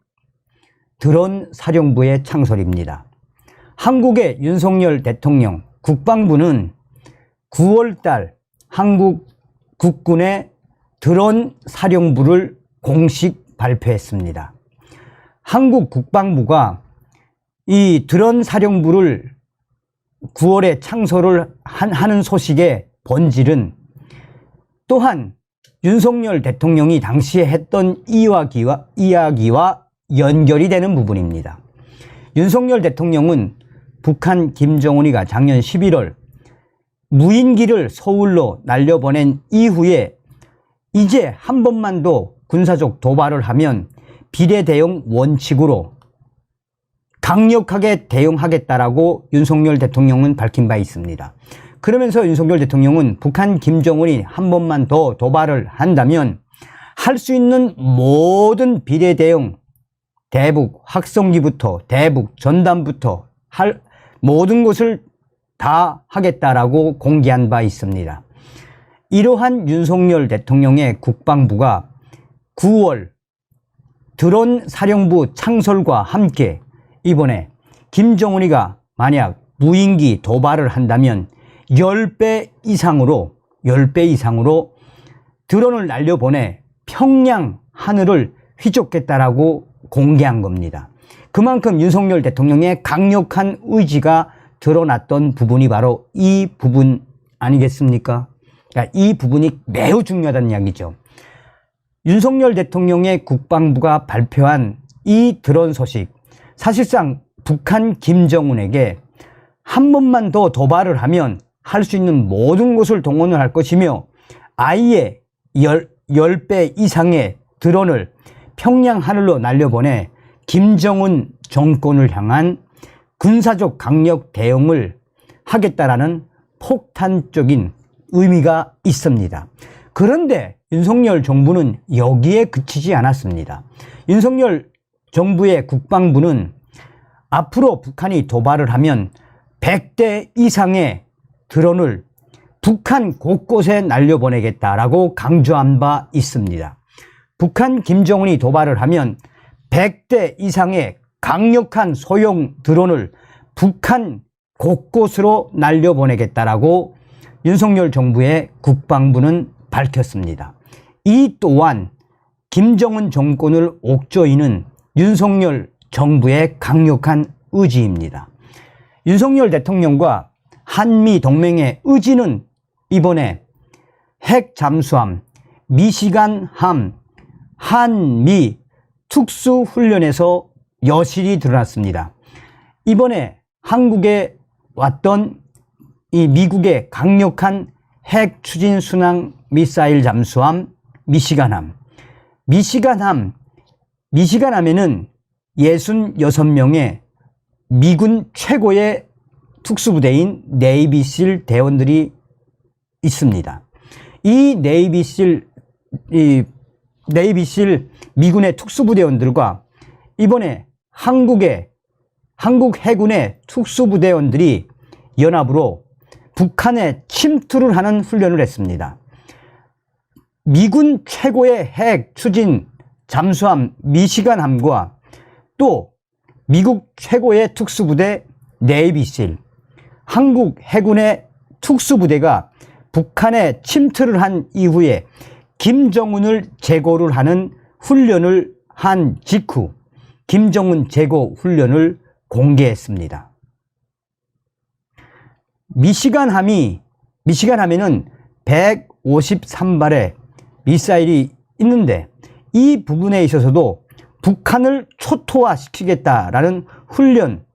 드론 사령부의 창설입니다. 한국의 윤석열 대통령 국방부는 9월달 한국 국군의 드론 사령부를 공식 발표했습니다. 한국 국방부가 이 드론 사령부를 9월에 창설을 하는 소식의 본질은 또한 윤석열 대통령이 당시에 했던 이야기와 연결이 되는 부분입니다. 윤석열 대통령은 북한 김정은이가 작년 11월 무인기를 서울로 날려보낸 이후에 이제 한 번만 더 군사적 도발을 하면 비례대응 원칙으로 강력하게 대응하겠다라고 윤석열 대통령은 밝힌 바 있습니다. 그러면서 윤석열 대통령은 북한 김정은이 한 번만 더 도발을 한다면 할 수 있는 모든 비례대응, 대북 확성기부터 대북 전단부터 할 모든 것을 다 하겠다라고 공개한 바 있습니다. 이러한 윤석열 대통령의 국방부가 9월 드론 사령부 창설과 함께 이번에 김정은이가 만약 무인기 도발을 한다면 10배 이상으로 드론을 날려보내 평양 하늘을 휘젓겠다라고 공개한 겁니다. 그만큼 윤석열 대통령의 강력한 의지가 드러났던 부분이 바로 이 부분 아니겠습니까? 그러니까 이 부분이 매우 중요하다는 이야기죠. 윤석열 대통령의 국방부가 발표한 이 드론 소식, 사실상 북한 김정은에게 한 번만 더 도발을 하면 할 수 있는 모든 것을 동원을 할 것이며 아예 10배 이상의 드론을 평양 하늘로 날려보내 김정은 정권을 향한 군사적 강력 대응을 하겠다라는 폭탄적인 의미가 있습니다. 그런데 윤석열 정부는 여기에 그치지 않았습니다. 윤석열 정부의 국방부는 앞으로 북한이 도발을 하면 100대 이상의 드론을 북한 곳곳에 날려보내겠다라고 강조한 바 있습니다. 북한 김정은이 도발을 하면 100대 이상의 강력한 소형 드론을 북한 곳곳으로 날려보내겠다라고 윤석열 정부의 국방부는 밝혔습니다. 이 또한 김정은 정권을 옥죄이는 윤석열 정부의 강력한 의지입니다. 윤석열 대통령과 한미 동맹의 의지는 이번에 핵 잠수함, 미시간함, 한미 특수훈련에서 여실히 드러났습니다. 이번에 한국에 왔던 이 미국의 강력한 핵 추진 순항 미사일 잠수함 미시간함에는 66명의 미군 최고의 특수부대인 네이비실 대원들이 있습니다. 이 네이비실 미군의 특수부대원들과 이번에 한국 해군의 특수부대원들이 연합으로 북한에 침투를 하는 훈련을 했습니다. 미군 최고의 핵 추진 잠수함 미시간함과 또 미국 최고의 특수부대 네이비실, 한국 해군의 특수부대가 북한에 침투를 한 이후에 김정은을 제거를 하는 훈련을 한 직후 김정은 제거 훈련을 공개했습니다. 미시간함에는 153발의 미사일이 있는데 이 부분에 있어서도 북한을 초토화시키겠다라는 훈련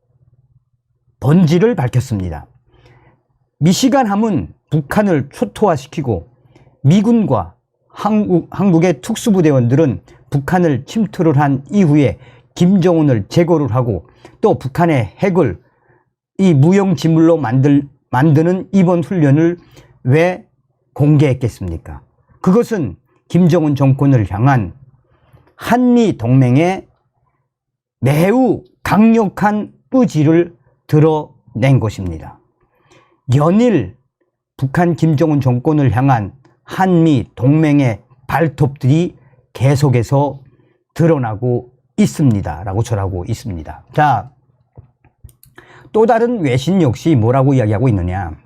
본질을 밝혔습니다. 미시간함은 북한을 초토화시키고 미군과 한국의 특수부대원들은 북한을 침투를 한 이후에 김정은을 제거를 하고 또 북한의 핵을 이 무용지물로 만드는 이번 훈련을 왜 공개했겠습니까? 그것은 김정은 정권을 향한 한미 동맹의 매우 강력한 의지를 드러낸 것입니다. 연일 북한 김정은 정권을 향한 한미 동맹의 발톱들이 계속해서 드러나고 있습니다. 라고 전하고 있습니다. 자, 또 다른 외신 역시 뭐라고 이야기하고 있느냐.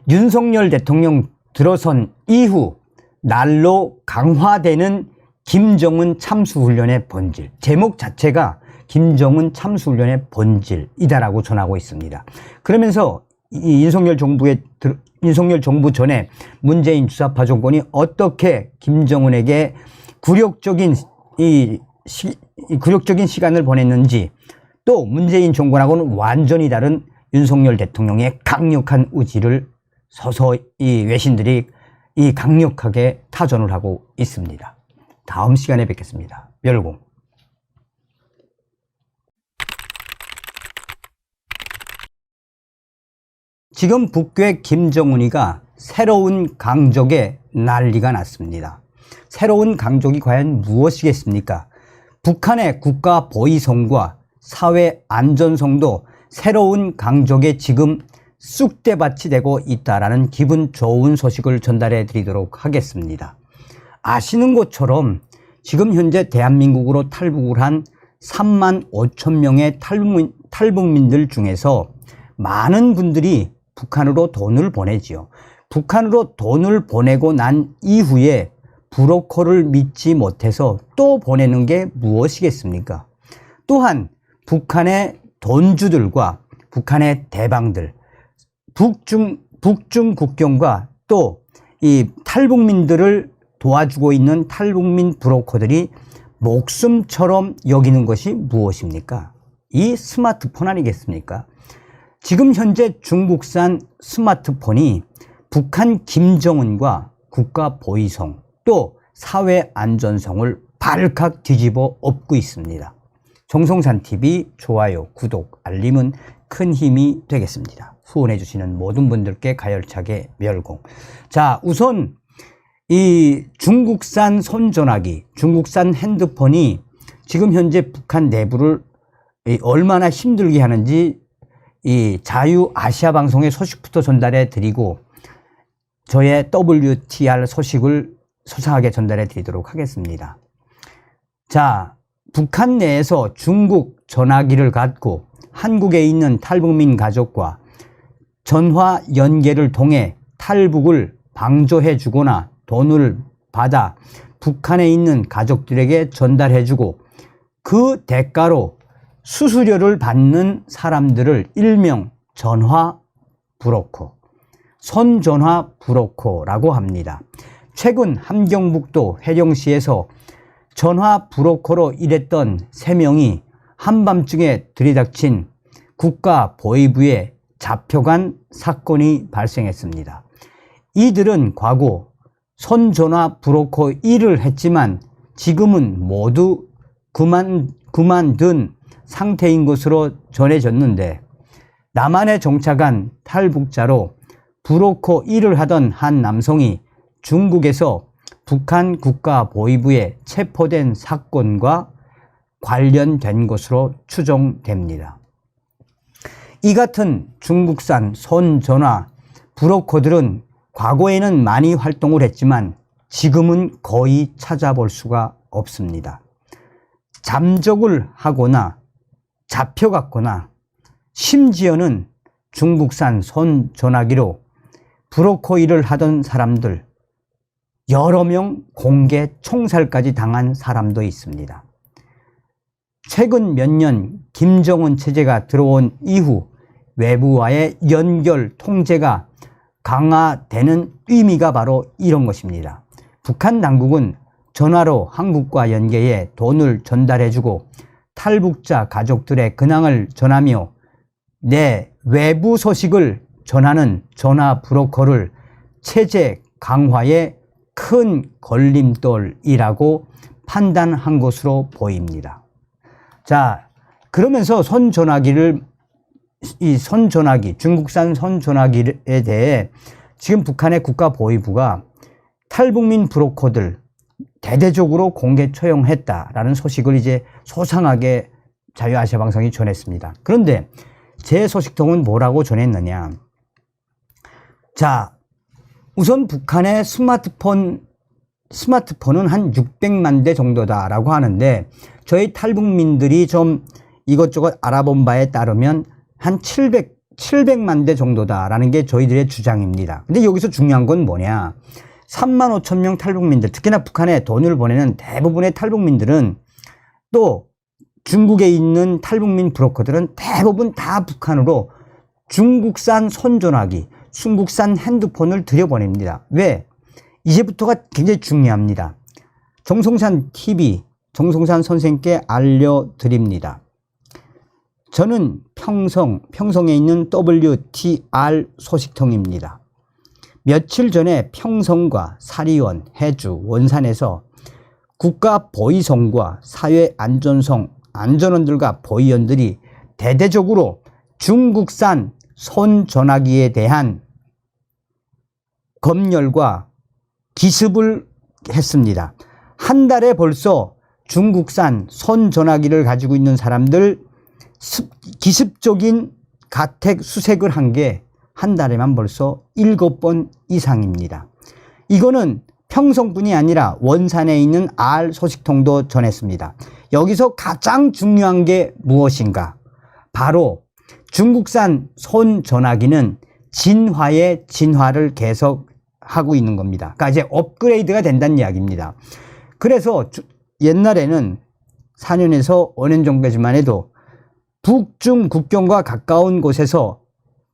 윤석열 대통령 들어선 이후 날로 강화되는 김정은 참수훈련의 본질. 제목 자체가 김정은 참수훈련의 본질이다라고 전하고 있습니다. 그러면서 이 윤석열 정부 전에 문재인 주사파 정권이 어떻게 김정은에게 굴욕적인 시간을 보냈는지, 또 문재인 정권하고는 완전히 다른 윤석열 대통령의 강력한 의지를 서서히 외신들이 강력하게 타전을 하고 있습니다. 다음 시간에 뵙겠습니다. 멸공. 지금 북괴 김정은이가 새로운 강적에 난리가 났습니다. 새로운 강적이 과연 무엇이겠습니까? 북한의 국가 보위성과 사회 안전성도 새로운 강적에 지금 쑥대밭이 되고 있다라는 기분 좋은 소식을 전달해 드리도록 하겠습니다. 아시는 것처럼 지금 현재 대한민국으로 탈북을 한 3만 5천 명의 탈북민들 중에서 많은 분들이 북한으로 돈을 보내지요. 북한으로 돈을 보내고 난 이후에 브로커를 믿지 못해서 또 보내는 게 무엇이겠습니까? 또한 북한의 돈주들과 북한의 대방들, 북중 국경과 또 이 탈북민들을 도와주고 있는 탈북민 브로커들이 목숨처럼 여기는 것이 무엇입니까? 이 스마트폰 아니겠습니까? 지금 현재 중국산 스마트폰이 북한 김정은과 국가 보위성 또 사회 안전성을 발칵 뒤집어 엎고 있습니다. 정성산TV 좋아요, 구독, 알림은 큰 힘이 되겠습니다. 후원해 주시는 모든 분들께 가열차게 멸공. 자, 우선 이 중국산 손전화기, 중국산 핸드폰이 지금 현재 북한 내부를 얼마나 힘들게 하는지 이 자유아시아 방송의 소식부터 전달해 드리고 저의 WTR 소식을 소상하게 전달해 드리도록 하겠습니다. 자, 북한 내에서 중국 전화기를 갖고 한국에 있는 탈북민 가족과 전화 연계를 통해 탈북을 방조해 주거나 돈을 받아 북한에 있는 가족들에게 전달해 주고 그 대가로 수수료를 받는 사람들을 일명 전화 브로커, 손전화 브로커라고 합니다. 최근 함경북도 회령시에서 전화 브로커로 일했던 3명이 한밤중에 들이닥친 국가보위부에 잡혀간 사건이 발생했습니다. 이들은 과거 손전화 브로커 일을 했지만 지금은 모두 그만둔 상태인 것으로 전해졌는데, 남한에 정착한 탈북자로 브로커 일을 하던 한 남성이 중국에서 북한 국가보위부에 체포된 사건과 관련된 것으로 추정됩니다. 이 같은 중국산 손전화 브로커들은 과거에는 많이 활동을 했지만 지금은 거의 찾아볼 수가 없습니다. 잠적을 하거나 잡혀갔거나 심지어는 중국산 손전화기로 브로커 일을 하던 사람들 여러 명 공개 총살까지 당한 사람도 있습니다. 최근 몇 년 김정은 체제가 들어온 이후 외부와의 연결 통제가 강화되는 의미가 바로 이런 것입니다. 북한 당국은 전화로 한국과 연계해 돈을 전달해주고 탈북자 가족들의 근황을 전하며 내 외부 소식을 전하는 전화 브로커를 체제 강화의 큰 걸림돌이라고 판단한 것으로 보입니다. 자, 그러면서 손전화기를 이 선전화기, 중국산 선전화기에 대해 지금 북한의 국가보위부가 탈북민 브로커들 대대적으로 공개 처형했다라는 소식을 이제 소상하게 자유아시아방송이 전했습니다. 그런데 제 소식통은 뭐라고 전했느냐. 자, 우선 북한의 스마트폰은 한 600만 대 정도다라고 하는데 저희 탈북민들이 좀 이것저것 알아본 바에 따르면 한 700만 대 정도다라는 게 저희들의 주장입니다. 근데 여기서 중요한 건 뭐냐. 3만 5천 명 탈북민들, 특히나 북한에 돈을 보내는 대부분의 탈북민들은 또 중국에 있는 탈북민 브로커들은 대부분 다 북한으로 중국산 손전화기, 중국산 핸드폰을 들여보냅니다. 왜? 이제부터가 굉장히 중요합니다. 정성산 TV, 정성산 선생께 알려드립니다. 저는 평성에 있는 WTR 소식통입니다. 며칠 전에 평성과 사리원, 해주, 원산에서 국가보위성과 사회안전원들과 보위원들이 대대적으로 중국산 손전화기에 대한 검열과 기습을 했습니다. 한 달에 벌써 중국산 손전화기를 가지고 있는 사람들 기습적인 가택 수색을 한 게 한 달에만 벌써 7번 이상입니다. 이거는 평성뿐이 아니라 원산에 있는 R 소식통도 전했습니다. 여기서 가장 중요한 게 무엇인가? 바로 중국산 손전화기는 진화의 진화를 계속하고 있는 겁니다. 그러니까 이제 업그레이드가 된다는 이야기입니다. 그래서 옛날에는 4년에서 5년 전까지만 해도 북중 국경과 가까운 곳에서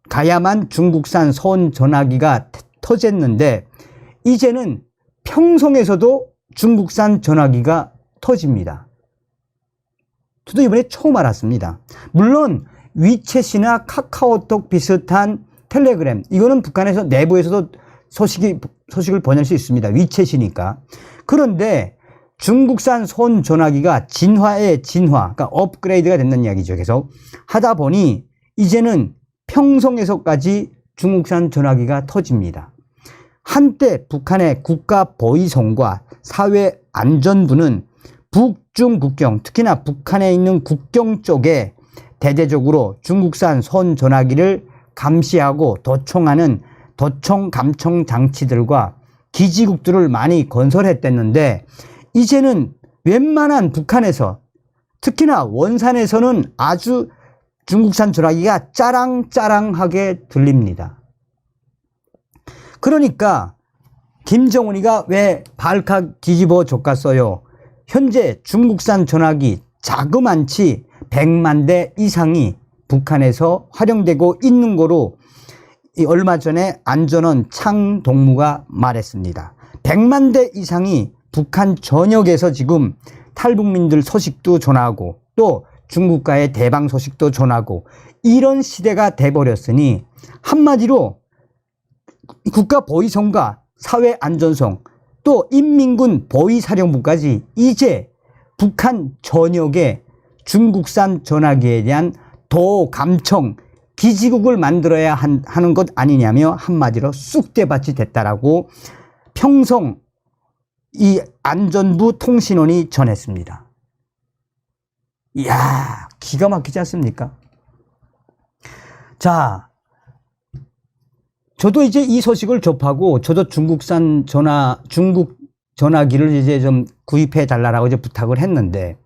가야만 중국산 손전화기가 터졌는데 이제는 평성에서도 중국산 전화기가 터집니다. 저도 이번에 처음 알았습니다. 물론 위챗이나 카카오톡 비슷한 텔레그램, 이거는 북한에서 내부에서도 소식을 보낼 수 있습니다. 위챗이니까. 그런데 중국산 손전화기가 진화의 진화, 그러니까 업그레이드가 된다는 이야기죠. 계속 하다 보니 이제는 평성에서까지 중국산 전화기가 터집니다. 한때 북한의 국가보위성과 사회안전부는 북중 국경, 특히나 북한에 있는 국경 쪽에 대대적으로 중국산 손전화기를 감시하고 도청하는 도청 감청 장치들과 기지국들을 많이 건설했댔는데 이제는 웬만한 북한에서 특히나 원산에서는 아주 중국산 전화기가 짜랑짜랑하게 들립니다. 그러니까 김정은이가 왜 발칵 뒤집어 줬겠어요. 현재 중국산 전화기 자그만치 100만 대 이상이 북한에서 활용되고 있는 거로 얼마 전에 안전원 창동무가 말했습니다. 100만 대 이상이 북한 전역에서 지금 탈북민들 소식도 전하고 또 중국과의 대방 소식도 전하고 이런 시대가 돼버렸으니 한마디로 국가보위성과 사회안전성 또 인민군 보위사령부까지 이제 북한 전역에 중국산 전화기에 대한 도감청 기지국을 만들어야 하는 것 아니냐며 한마디로 쑥대밭이 됐다라고 평성 이 안전부 통신원이 전했습니다. 이야, 기가 막히지 않습니까? 자, 저도 이제 이 소식을 접하고 저도 중국 전화기를 이제 좀 구입해 달라고 이제 부탁을 했는데,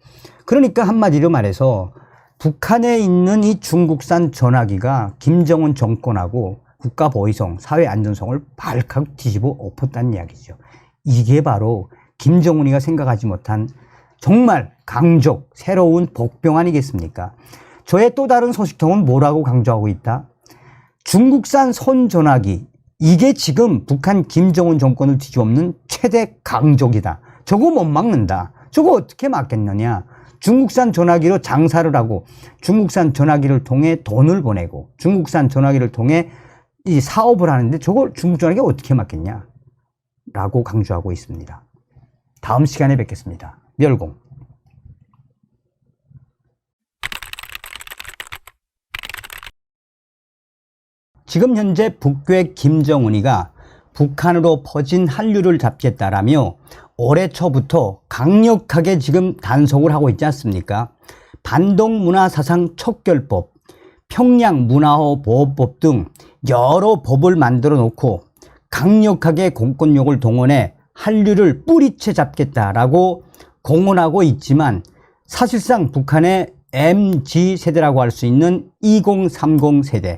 그러니까 한마디로 말해서 북한에 있는 이 중국산 전화기가 김정은 정권하고 국가보위성, 사회안전성을 발칵 뒤집어 엎었다는 이야기죠. 이게 바로 김정은이가 생각하지 못한 정말 강적, 새로운 복병 아니겠습니까? 저의 또 다른 소식통은 뭐라고 강조하고 있다? 중국산 손전화기, 이게 지금 북한 김정은 정권을 뒤집는 최대 강적이다. 저거 못 막는다. 저거 어떻게 막겠느냐? 중국산 전화기로 장사를 하고 중국산 전화기를 통해 돈을 보내고 중국산 전화기를 통해 이 사업을 하는데 저걸 중국 전화기가 어떻게 막겠냐? 라고 강조하고 있습니다. 다음 시간에 뵙겠습니다. 멸공. 지금 현재 북괴 김정은이가 북한으로 퍼진 한류를 잡겠다라며 올해 초부터 강력하게 지금 단속을 하고 있지 않습니까? 반동문화사상 척결법, 평양문화호 보호법 등 여러 법을 만들어 놓고 강력하게 공권력을 동원해 한류를 뿌리채 잡겠다라고 공언하고 있지만 사실상 북한의 MZ세대라고 할 수 있는 2030 세대,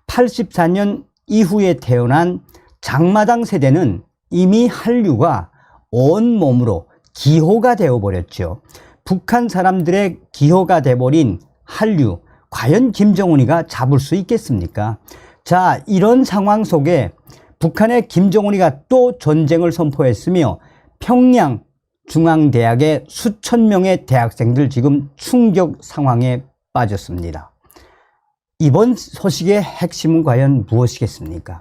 84년 이후에 태어난 장마당 세대는 이미 한류가 온몸으로 기호가 되어버렸죠. 북한 사람들의 기호가 돼버린 한류, 과연 김정은이가 잡을 수 있겠습니까? 자, 이런 상황 속에 북한의 김정은이가 또 전쟁을 선포했으며 평양 중앙대학의 수천 명의 대학생들 지금 충격 상황에 빠졌습니다. 이번 소식의 핵심은 과연 무엇이겠습니까?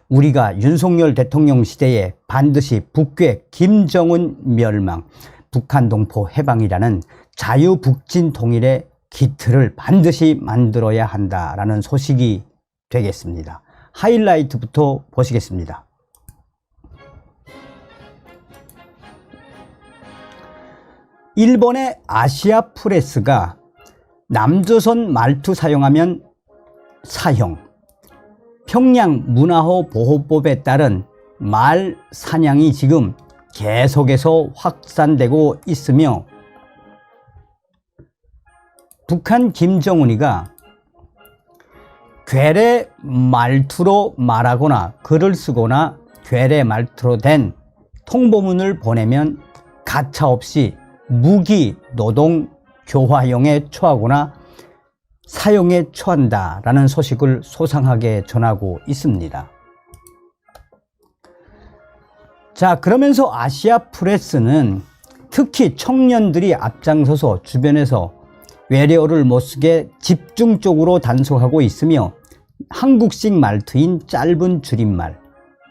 우리가 윤석열 대통령 시대에 반드시 북괴 김정은 멸망, 북한 동포 해방이라는 자유북진 통일의 기틀을 반드시 만들어야 한다라는 소식이 되겠습니다. 하이라이트부터 보시겠습니다. 일본의 아시아 프레스가 남조선 말투 사용하면 사형, 평양 문화호 보호법에 따른 말 사냥이 지금 계속해서 확산되고 있으며 북한 김정은이가 괴뢰 말투로 말하거나 글을 쓰거나 괴뢰 말투로 된 통보문을 보내면 가차없이 무기 노동 교화형에 처하거나 사형에 처한다라는 소식을 소상하게 전하고 있습니다. 자, 그러면서 아시아 프레스는 특히 청년들이 앞장서서 주변에서 외래어를 못쓰게 집중적으로 단속하고 있으며 한국식 말투인 짧은 줄임말,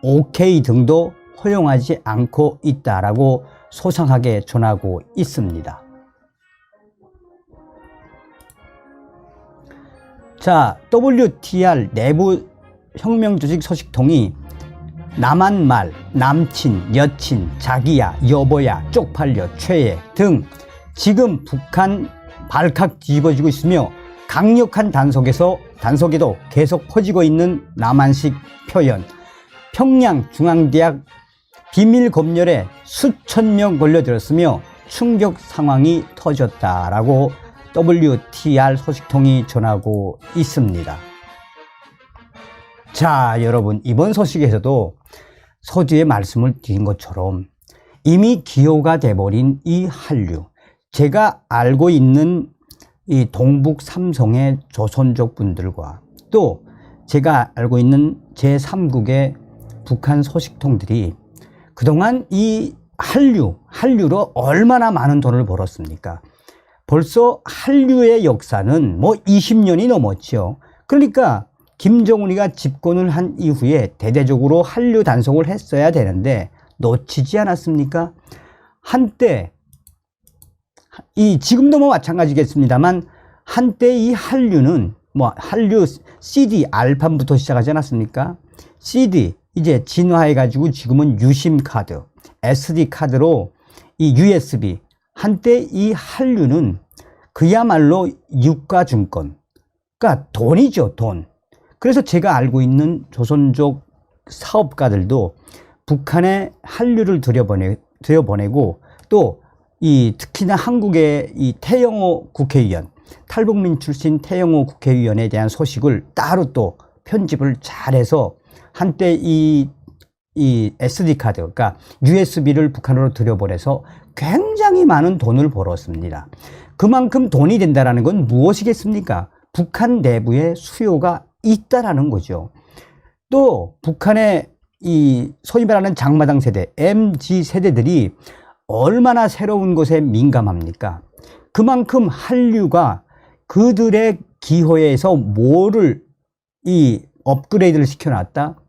OK 등도 허용하지 않고 있다라고 소상하게 전하고 있습니다. 자, WTR 내부 혁명조직 소식통이 남한말, 남친, 여친, 자기야, 여보야, 쪽팔려, 최애 등 지금 북한 발칵 뒤집어지고 있으며 강력한 단속에도 계속 퍼지고 있는 남한식 표현, 평양 중앙대학 비밀 검열에 수천 명 걸려들었으며 충격 상황이 터졌다라고 WTR 소식통이 전하고 있습니다. 자, 여러분, 이번 소식에서도 서두에 말씀을 드린 것처럼 이미 기호가 돼버린 이 한류, 제가 알고 있는 이 동북 삼성의 조선족 분들과 또 제가 알고 있는 제3국의 북한 소식통들이 그동안 이 한류로 얼마나 많은 돈을 벌었습니까? 벌써 한류의 역사는 뭐 20년이 넘었죠. 그러니까 김정은이가 집권을 한 이후에 대대적으로 한류 단속을 했어야 되는데 놓치지 않았습니까? 한때 지금도 뭐 마찬가지겠습니다만 한때 이 한류는 뭐 한류 CD 알판부터 시작하지 않았습니까? CD 이제 진화해 가지고 지금은 유심 카드, SD 카드로 이 USB, 한때 이 한류는 그야말로 유가증권, 그러니까 돈이죠, 돈. 그래서 제가 알고 있는 조선족 사업가들도 북한에 한류를 들여보내고 또 특히나 한국의 이 태영호 국회의원, 탈북민 출신 태영호 국회의원에 대한 소식을 따로 또 편집을 잘해서 한때 이 SD카드, 그러니까 USB를 북한으로 들여보내서 굉장히 많은 돈을 벌었습니다. 그만큼 돈이 된다는 건 무엇이겠습니까? 북한 내부에 수요가 있다라는 거죠. 또 북한의 이 소위 말하는 장마당 세대, MZ 세대들이 얼마나 새로운 것에 민감합니까? 그만큼 한류가 그들의 기호에서 뭐를 업그레이드를 시켜놨다?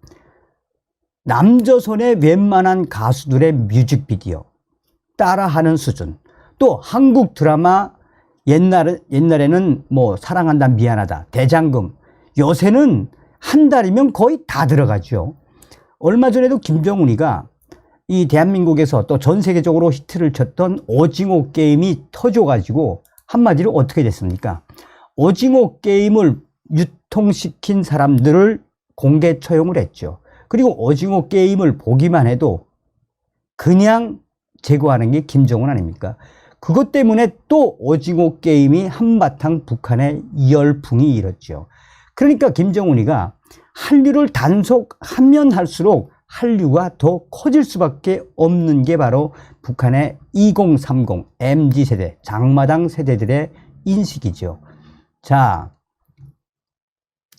남조선의 웬만한 가수들의 뮤직비디오 따라하는 수준, 또 한국 드라마 옛날에는 뭐 사랑한다 미안하다, 대장금, 요새는 한 달이면 거의 다 들어가죠. 얼마 전에도 김정은이가 이 대한민국에서 또 전 세계적으로 히트를 쳤던 오징어 게임이 터져가지고 한마디로 어떻게 됐습니까? 오징어 게임을 유통시킨 사람들을 공개 처형을 했죠. 그리고 오징어 게임을 보기만 해도 그냥 제거하는 게 김정은 아닙니까? 그것 때문에 또 오징어 게임이 한바탕 북한의 열풍이 일었죠. 그러니까 김정은이가 한류를 단속하면 할수록 한류가 더 커질 수밖에 없는 게 바로 북한의 2030 MZ세대, 장마당 세대들의 인식이죠. 자,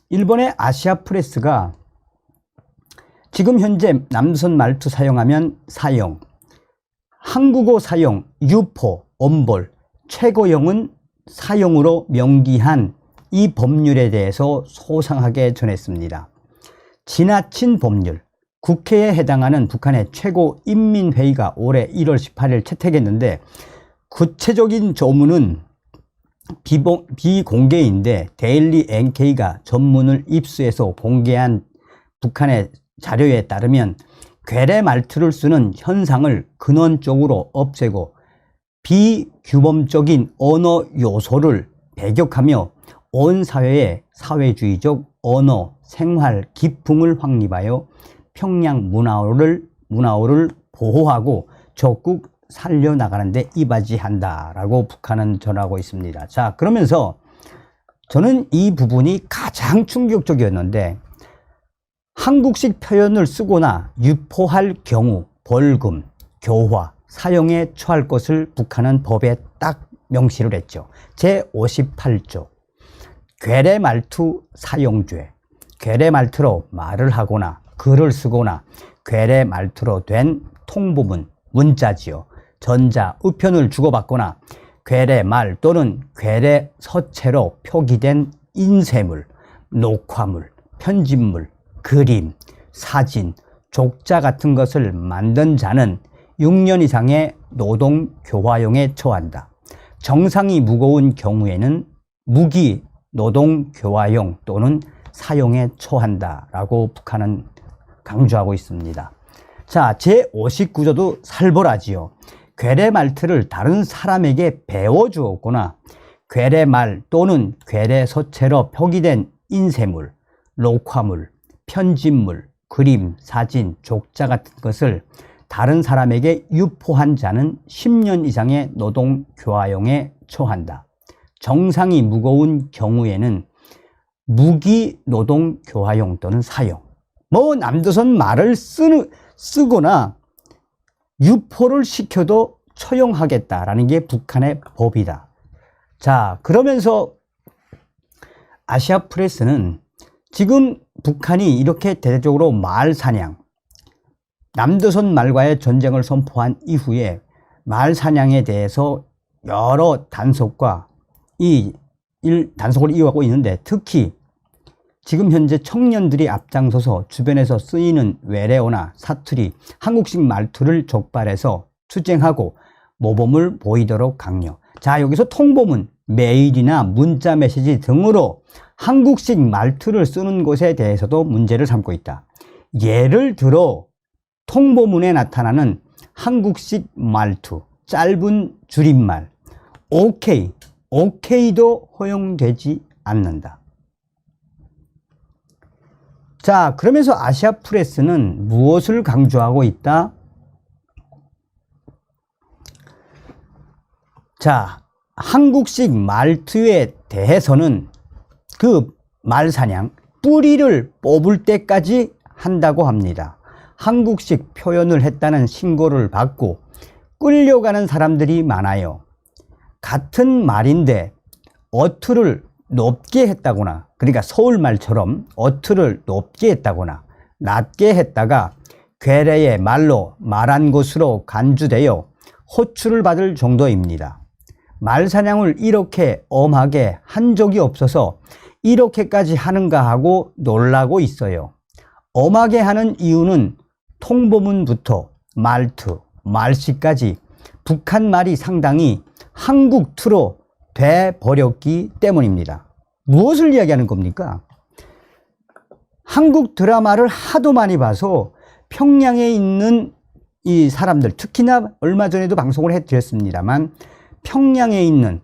일본의 아시아프레스가 지금 현재 남선 말투 사용하면 사형, 한국어 사용, 유포, 엄벌, 최고형은 사형으로 명기한 이 법률에 대해서 소상하게 전했습니다. 지나친 법률, 국회에 해당하는 북한의 최고인민회의가 올해 1월 18일 채택했는데 구체적인 조문은 비공개인데 데일리 NK가 전문을 입수해서 공개한 북한의 자료에 따르면 괴뢰 말투를 쓰는 현상을 근원적으로 없애고 비규범적인 언어 요소를 배격하며 온 사회에 사회주의적 언어 생활 기풍을 확립하여 평양 문화어를 보호하고 적극 살려나가는 데 이바지한다라고 북한은 전하고 있습니다. 자, 그러면서 저는 이 부분이 가장 충격적이었는데 한국식 표현을 쓰거나 유포할 경우 벌금, 교화, 사형에 처할 것을 북한은 법에 딱 명시를 했죠. 제58조 괴뢰 말투 사용죄, 괴뢰 말투로 말을 하거나 글을 쓰거나 괴뢰 말투로 된 통보문, 문자지요. 전자, 우편을 주고받거나 괴뢰 말 또는 괴뢰 서체로 표기된 인쇄물, 녹화물, 편집물, 그림, 사진, 족자 같은 것을 만든 자는 6년 이상의 노동교화용에 처한다. 정상이 무거운 경우에는 무기 노동교화용 또는 사용에 처한다라고 북한은 강조하고 있습니다. 자, 제59조도 살벌하지요. 괴뢰 말투를 다른 사람에게 배워주었거나 괴뢰 말 또는 괴뢰 서체로 표기된 인쇄물, 녹화물, 편집물, 그림, 사진, 족자 같은 것을 다른 사람에게 유포한 자는 10년 이상의 노동교화용에 처한다. 정상이 무거운 경우에는 무기 노동교화용 또는 사용. 뭐 남조선 말을 쓰거나 유포를 시켜도 처형하겠다라는 게 북한의 법이다. 자, 그러면서 아시아프레스는 지금 북한이 이렇게 대대적으로 말 사냥, 남조선 말과의 전쟁을 선포한 이후에 말 사냥에 대해서 여러 단속과 단속을 이어가고 있는데 특히 지금 현재 청년들이 앞장서서 주변에서 쓰이는 외래어나 사투리, 한국식 말투를 적발해서 투쟁하고 모범을 보이도록 강요. 자, 여기서 통보문, 메일이나 문자 메시지 등으로 한국식 말투를 쓰는 것에 대해서도 문제를 삼고 있다. 예를 들어 통보문에 나타나는 한국식 말투, 짧은 줄임말, 오케이도 허용되지 않는다. 자, 그러면서 아시아프레스는 무엇을 강조하고 있다? 자, 한국식 말투에 대해서는 그 말사냥, 뿌리를 뽑을 때까지 한다고 합니다. 한국식 표현을 했다는 신고를 받고 끌려가는 사람들이 많아요. 같은 말인데 어투를 높게 했다거나, 그러니까 서울말처럼 어투를 높게 했다거나 낮게 했다가 괴뢰의 말로 말한 것으로 간주되어 호출을 받을 정도입니다. 말사냥을 이렇게 엄하게 한 적이 없어서 이렇게까지 하는가 하고 놀라고 있어요. 엄하게 하는 이유는 통보문부터 말투, 말씨까지 북한 말이 상당히 한국투로 돼버렸기 때문입니다. 무엇을 이야기하는 겁니까? 한국 드라마를 하도 많이 봐서 평양에 있는 이 사람들, 특히나 얼마 전에도 방송을 해드렸습니다만 평양에 있는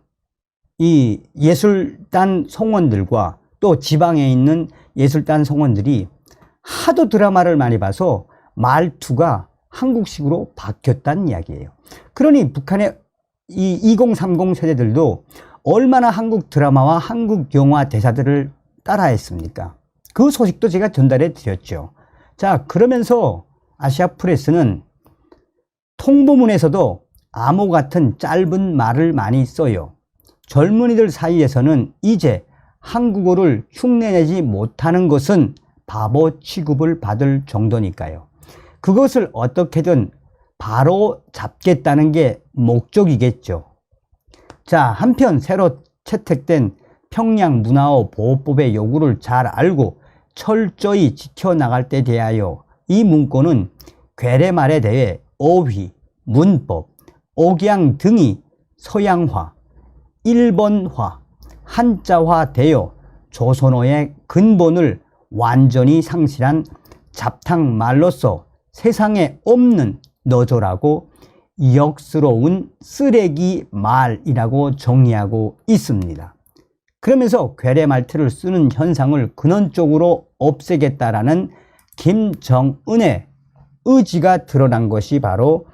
이 예술단 성원들과 또 지방에 있는 예술단 성원들이 하도 드라마를 많이 봐서 말투가 한국식으로 바뀌었다는 이야기예요. 그러니 북한의 이 2030 세대들도 얼마나 한국 드라마와 한국 영화 대사들을 따라했습니까? 그 소식도 제가 전달해 드렸죠. 자, 그러면서 아시아프레스는 통보문에서도 암호 같은 짧은 말을 많이 써요. 젊은이들 사이에서는 이제 한국어를 흉내내지 못하는 것은 바보 취급을 받을 정도니까요. 그것을 어떻게든 바로 잡겠다는 게 목적이겠죠. 자, 한편 새로 채택된 평양 문화어 보호법의 요구를 잘 알고 철저히 지켜나갈 때 대하여 이 문구는 괴뢰말에 대해 어휘, 문법, 억양 등이 서양화, 일본화, 한자화 되어 조선어의 근본을 완전히 상실한 잡탕말로서 세상에 없는 너절하고 역스러운 쓰레기 말이라고 정의하고 있습니다. 그러면서 괴뢰말투를 쓰는 현상을 근원적으로 없애겠다라는 김정은의 의지가 드러난 것이 바로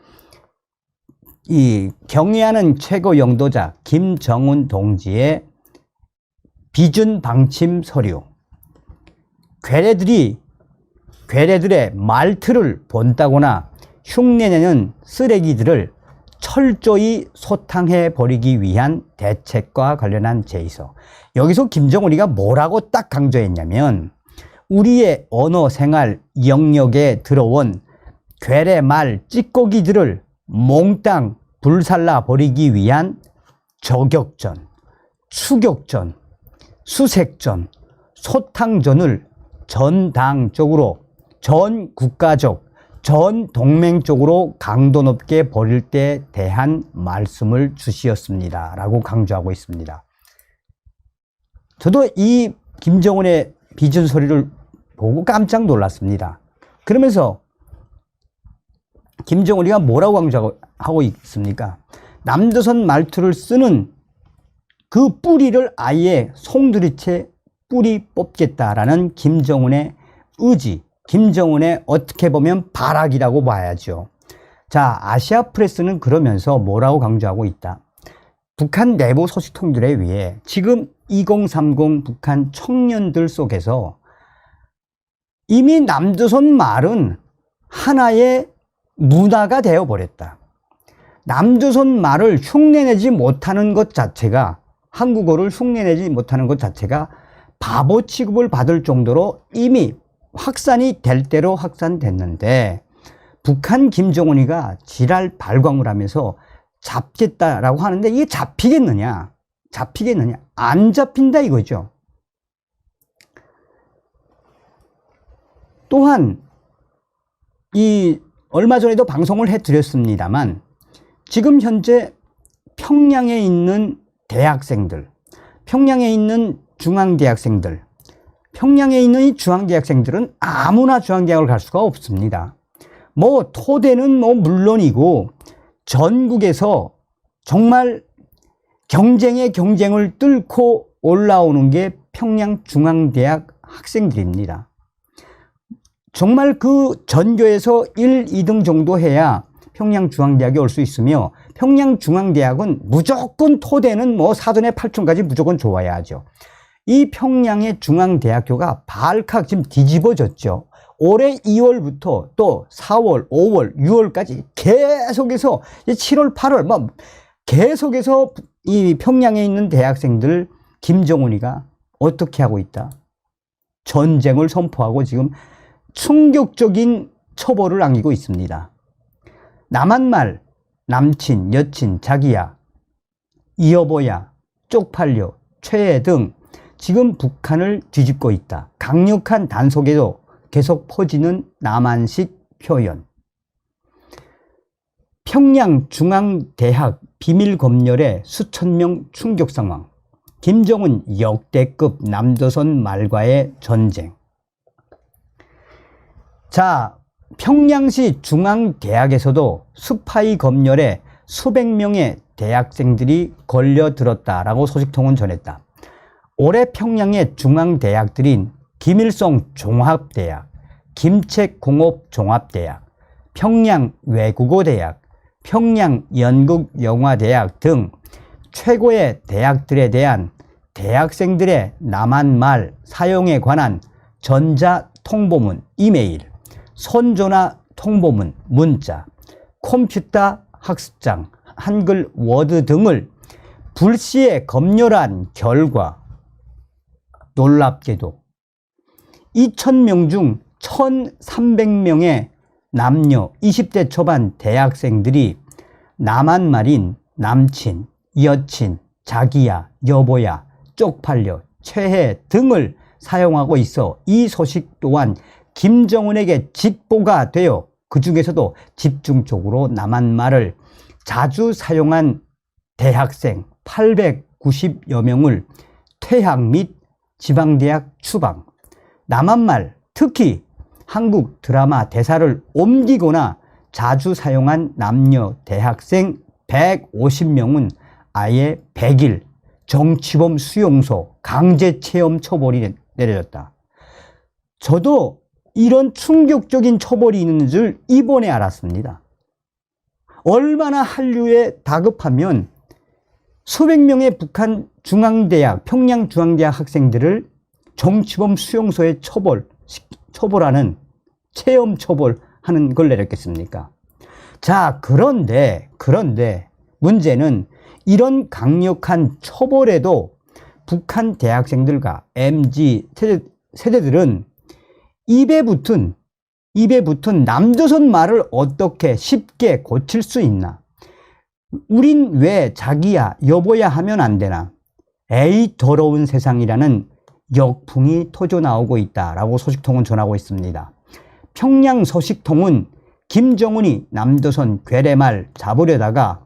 이 경애하는 최고 영도자 김정은 동지의 비준 방침 서류. 괴뢰들의 말투를 본다거나 흉내내는 쓰레기들을 철저히 소탕해 버리기 위한 대책과 관련한 제의서. 여기서 김정은이가 뭐라고 딱 강조했냐면 우리의 언어 생활 영역에 들어온 괴뢰말 찌꺼기들을 몽땅 불살라 버리기 위한 저격전, 추격전, 수색전, 소탕전을 전 당적으로, 전 국가적, 전 동맹적으로 강도 높게 벌일 때 대한 말씀을 주시었습니다. 라고 강조하고 있습니다. 저도 이 김정은의 비준 소리를 보고 깜짝 놀랐습니다. 그러면서 김정은이가 뭐라고 강조하고 있습니까? 남조선 말투를 쓰는 그 뿌리를 아예 송두리째 뿌리 뽑겠다라는 김정은의 의지, 김정은의 어떻게 보면 발악이라고 봐야죠. 자, 아시아프레스는 그러면서 뭐라고 강조하고 있다? 북한 내부 소식통들에 의해 지금 2030 북한 청년들 속에서 이미 남조선 말은 하나의 문화가 되어버렸다. 남조선 말을 흉내내지 못하는 것 자체가, 한국어를 흉내내지 못하는 것 자체가 바보 취급을 받을 정도로 이미 확산이 될 대로 확산됐는데 북한 김정은이가 지랄 발광을 하면서 잡겠다라고 하는데 이게 잡히겠느냐? 안 잡힌다 이거죠. 또한 이 얼마 전에도 방송을 해드렸습니다만 지금 현재 평양에 있는 대학생들, 평양에 있는 중앙대학생들, 평양에 있는 이 중앙대학생들은 아무나 중앙대학을 갈 수가 없습니다. 뭐 토대는 뭐 물론이고 전국에서 정말 경쟁의 경쟁을 뚫고 올라오는 게 평양중앙대학 학생들입니다. 정말 그 전교에서 1, 2등 정도 해야 평양중앙대학에 올 수 있으며 평양중앙대학은 무조건 토대는 뭐 사전에 8촌까지 무조건 좋아야 하죠. 이 평양의 중앙대학교가 발칵 지금 뒤집어졌죠. 올해 2월부터 또 4월, 5월, 6월까지 계속해서 7월, 8월 뭐 계속해서 이 평양에 있는 대학생들 김정은이가 어떻게 하고 있다? 전쟁을 선포하고 지금 충격적인 처벌을 안기고 있습니다. 남한말, 남친, 여친, 자기야, 이여보야, 쪽팔려, 최애 등 지금 북한을 뒤집고 있다. 강력한 단속에도 계속 퍼지는 남한식 표현. 평양중앙대학 비밀검열의 수천 명 충격 상황. 김정은 역대급 남조선 말과의 전쟁. 자, 평양시 중앙대학에서도 스파이 검열에 수백 명의 대학생들이 걸려들었다라고 소식통은 전했다. 올해 평양의 중앙대학들인 김일성 종합대학, 김책공업종합대학, 평양외국어대학, 평양연극영화대학 등 최고의 대학들에 대한 대학생들의 남한말 사용에 관한 전자통보문, 이메일, 선전화 통보문, 문자, 컴퓨터 학습장, 한글 워드 등을 불시에 검열한 결과 놀랍게도 2,000명 중 1,300명의 남녀 20대 초반 대학생들이 남한말인 남친, 여친, 자기야, 여보야, 쪽팔려, 최애 등을 사용하고 있어 이 소식 또한 김정은에게 직보가 되어 그 중에서도 집중적으로 남한말을 자주 사용한 대학생 890여 명을 퇴학 및 지방대학 추방, 남한말 특히 한국 드라마 대사를 옮기거나 자주 사용한 남녀 대학생 150명은 아예 100일 정치범 수용소 강제체험 처벌이 내려졌다. 저도 이런 충격적인 처벌이 있는 줄 이번에 알았습니다. 얼마나 한류에 다급하면 수백 명의 북한 중앙대학, 평양중앙대학 학생들을 정치범 수용소에 처벌하는 체험 처벌하는 걸 내렸겠습니까? 자, 그런데 문제는 이런 강력한 처벌에도 북한 대학생들과 MZ 세대들은 입에 붙은 남조선 말을 어떻게 쉽게 고칠 수 있나? 우린 왜 자기야, 여보야 하면 안 되나? 에이, 더러운 세상이라는 역풍이 터져 나오고 있다라고 소식통은 전하고 있습니다. 평양 소식통은 김정은이 남조선 괴뢰말 잡으려다가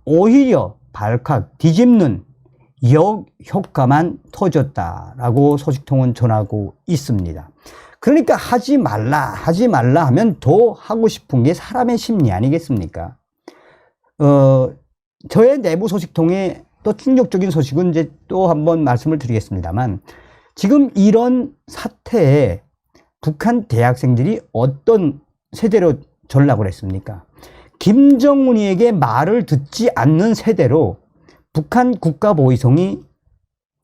오히려 발칵 뒤집는 역효과만 터졌다라고 소식통은 전하고 있습니다. 그러니까 하지 말라 하면 더 하고 싶은 게 사람의 심리 아니겠습니까? 저의 내부 소식통에 또 충격적인 소식은 이제 또 한번 말씀을 드리겠습니다만, 지금 이런 사태에 북한 대학생들이 어떤 세대로 전락을 했습니까? 김정은이에게 말을 듣지 않는 세대로 북한 국가보위성이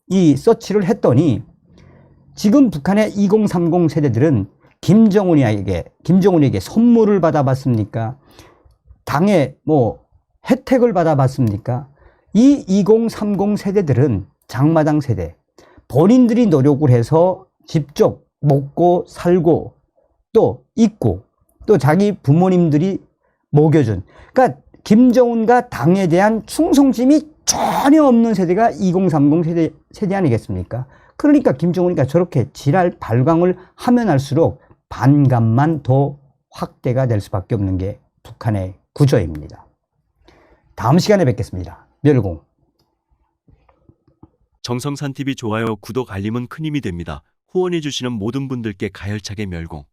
이 서치를 했더니 지금 북한의 2030 세대들은 김정은에게 선물을 받아봤습니까? 당의 혜택을 받아봤습니까? 이 2030 세대들은 장마당 세대, 본인들이 노력을 해서 직접 먹고 살고 또 있고 또 자기 부모님들이 먹여준, 그러니까 김정은과 당에 대한 충성심이 전혀 없는 세대가 2030 세대 아니겠습니까? 그러니까 김정은이가 저렇게 지랄 발광을 하면 할수록 반감만 더 확대가 될 수밖에 없는 게 북한의 구조입니다. 다음 시간에 뵙겠습니다. 멸공.
정성산TV 좋아요, 구독, 알림은 큰 힘이 됩니다. 후원해주시는 모든 분들께 가열차게 멸공.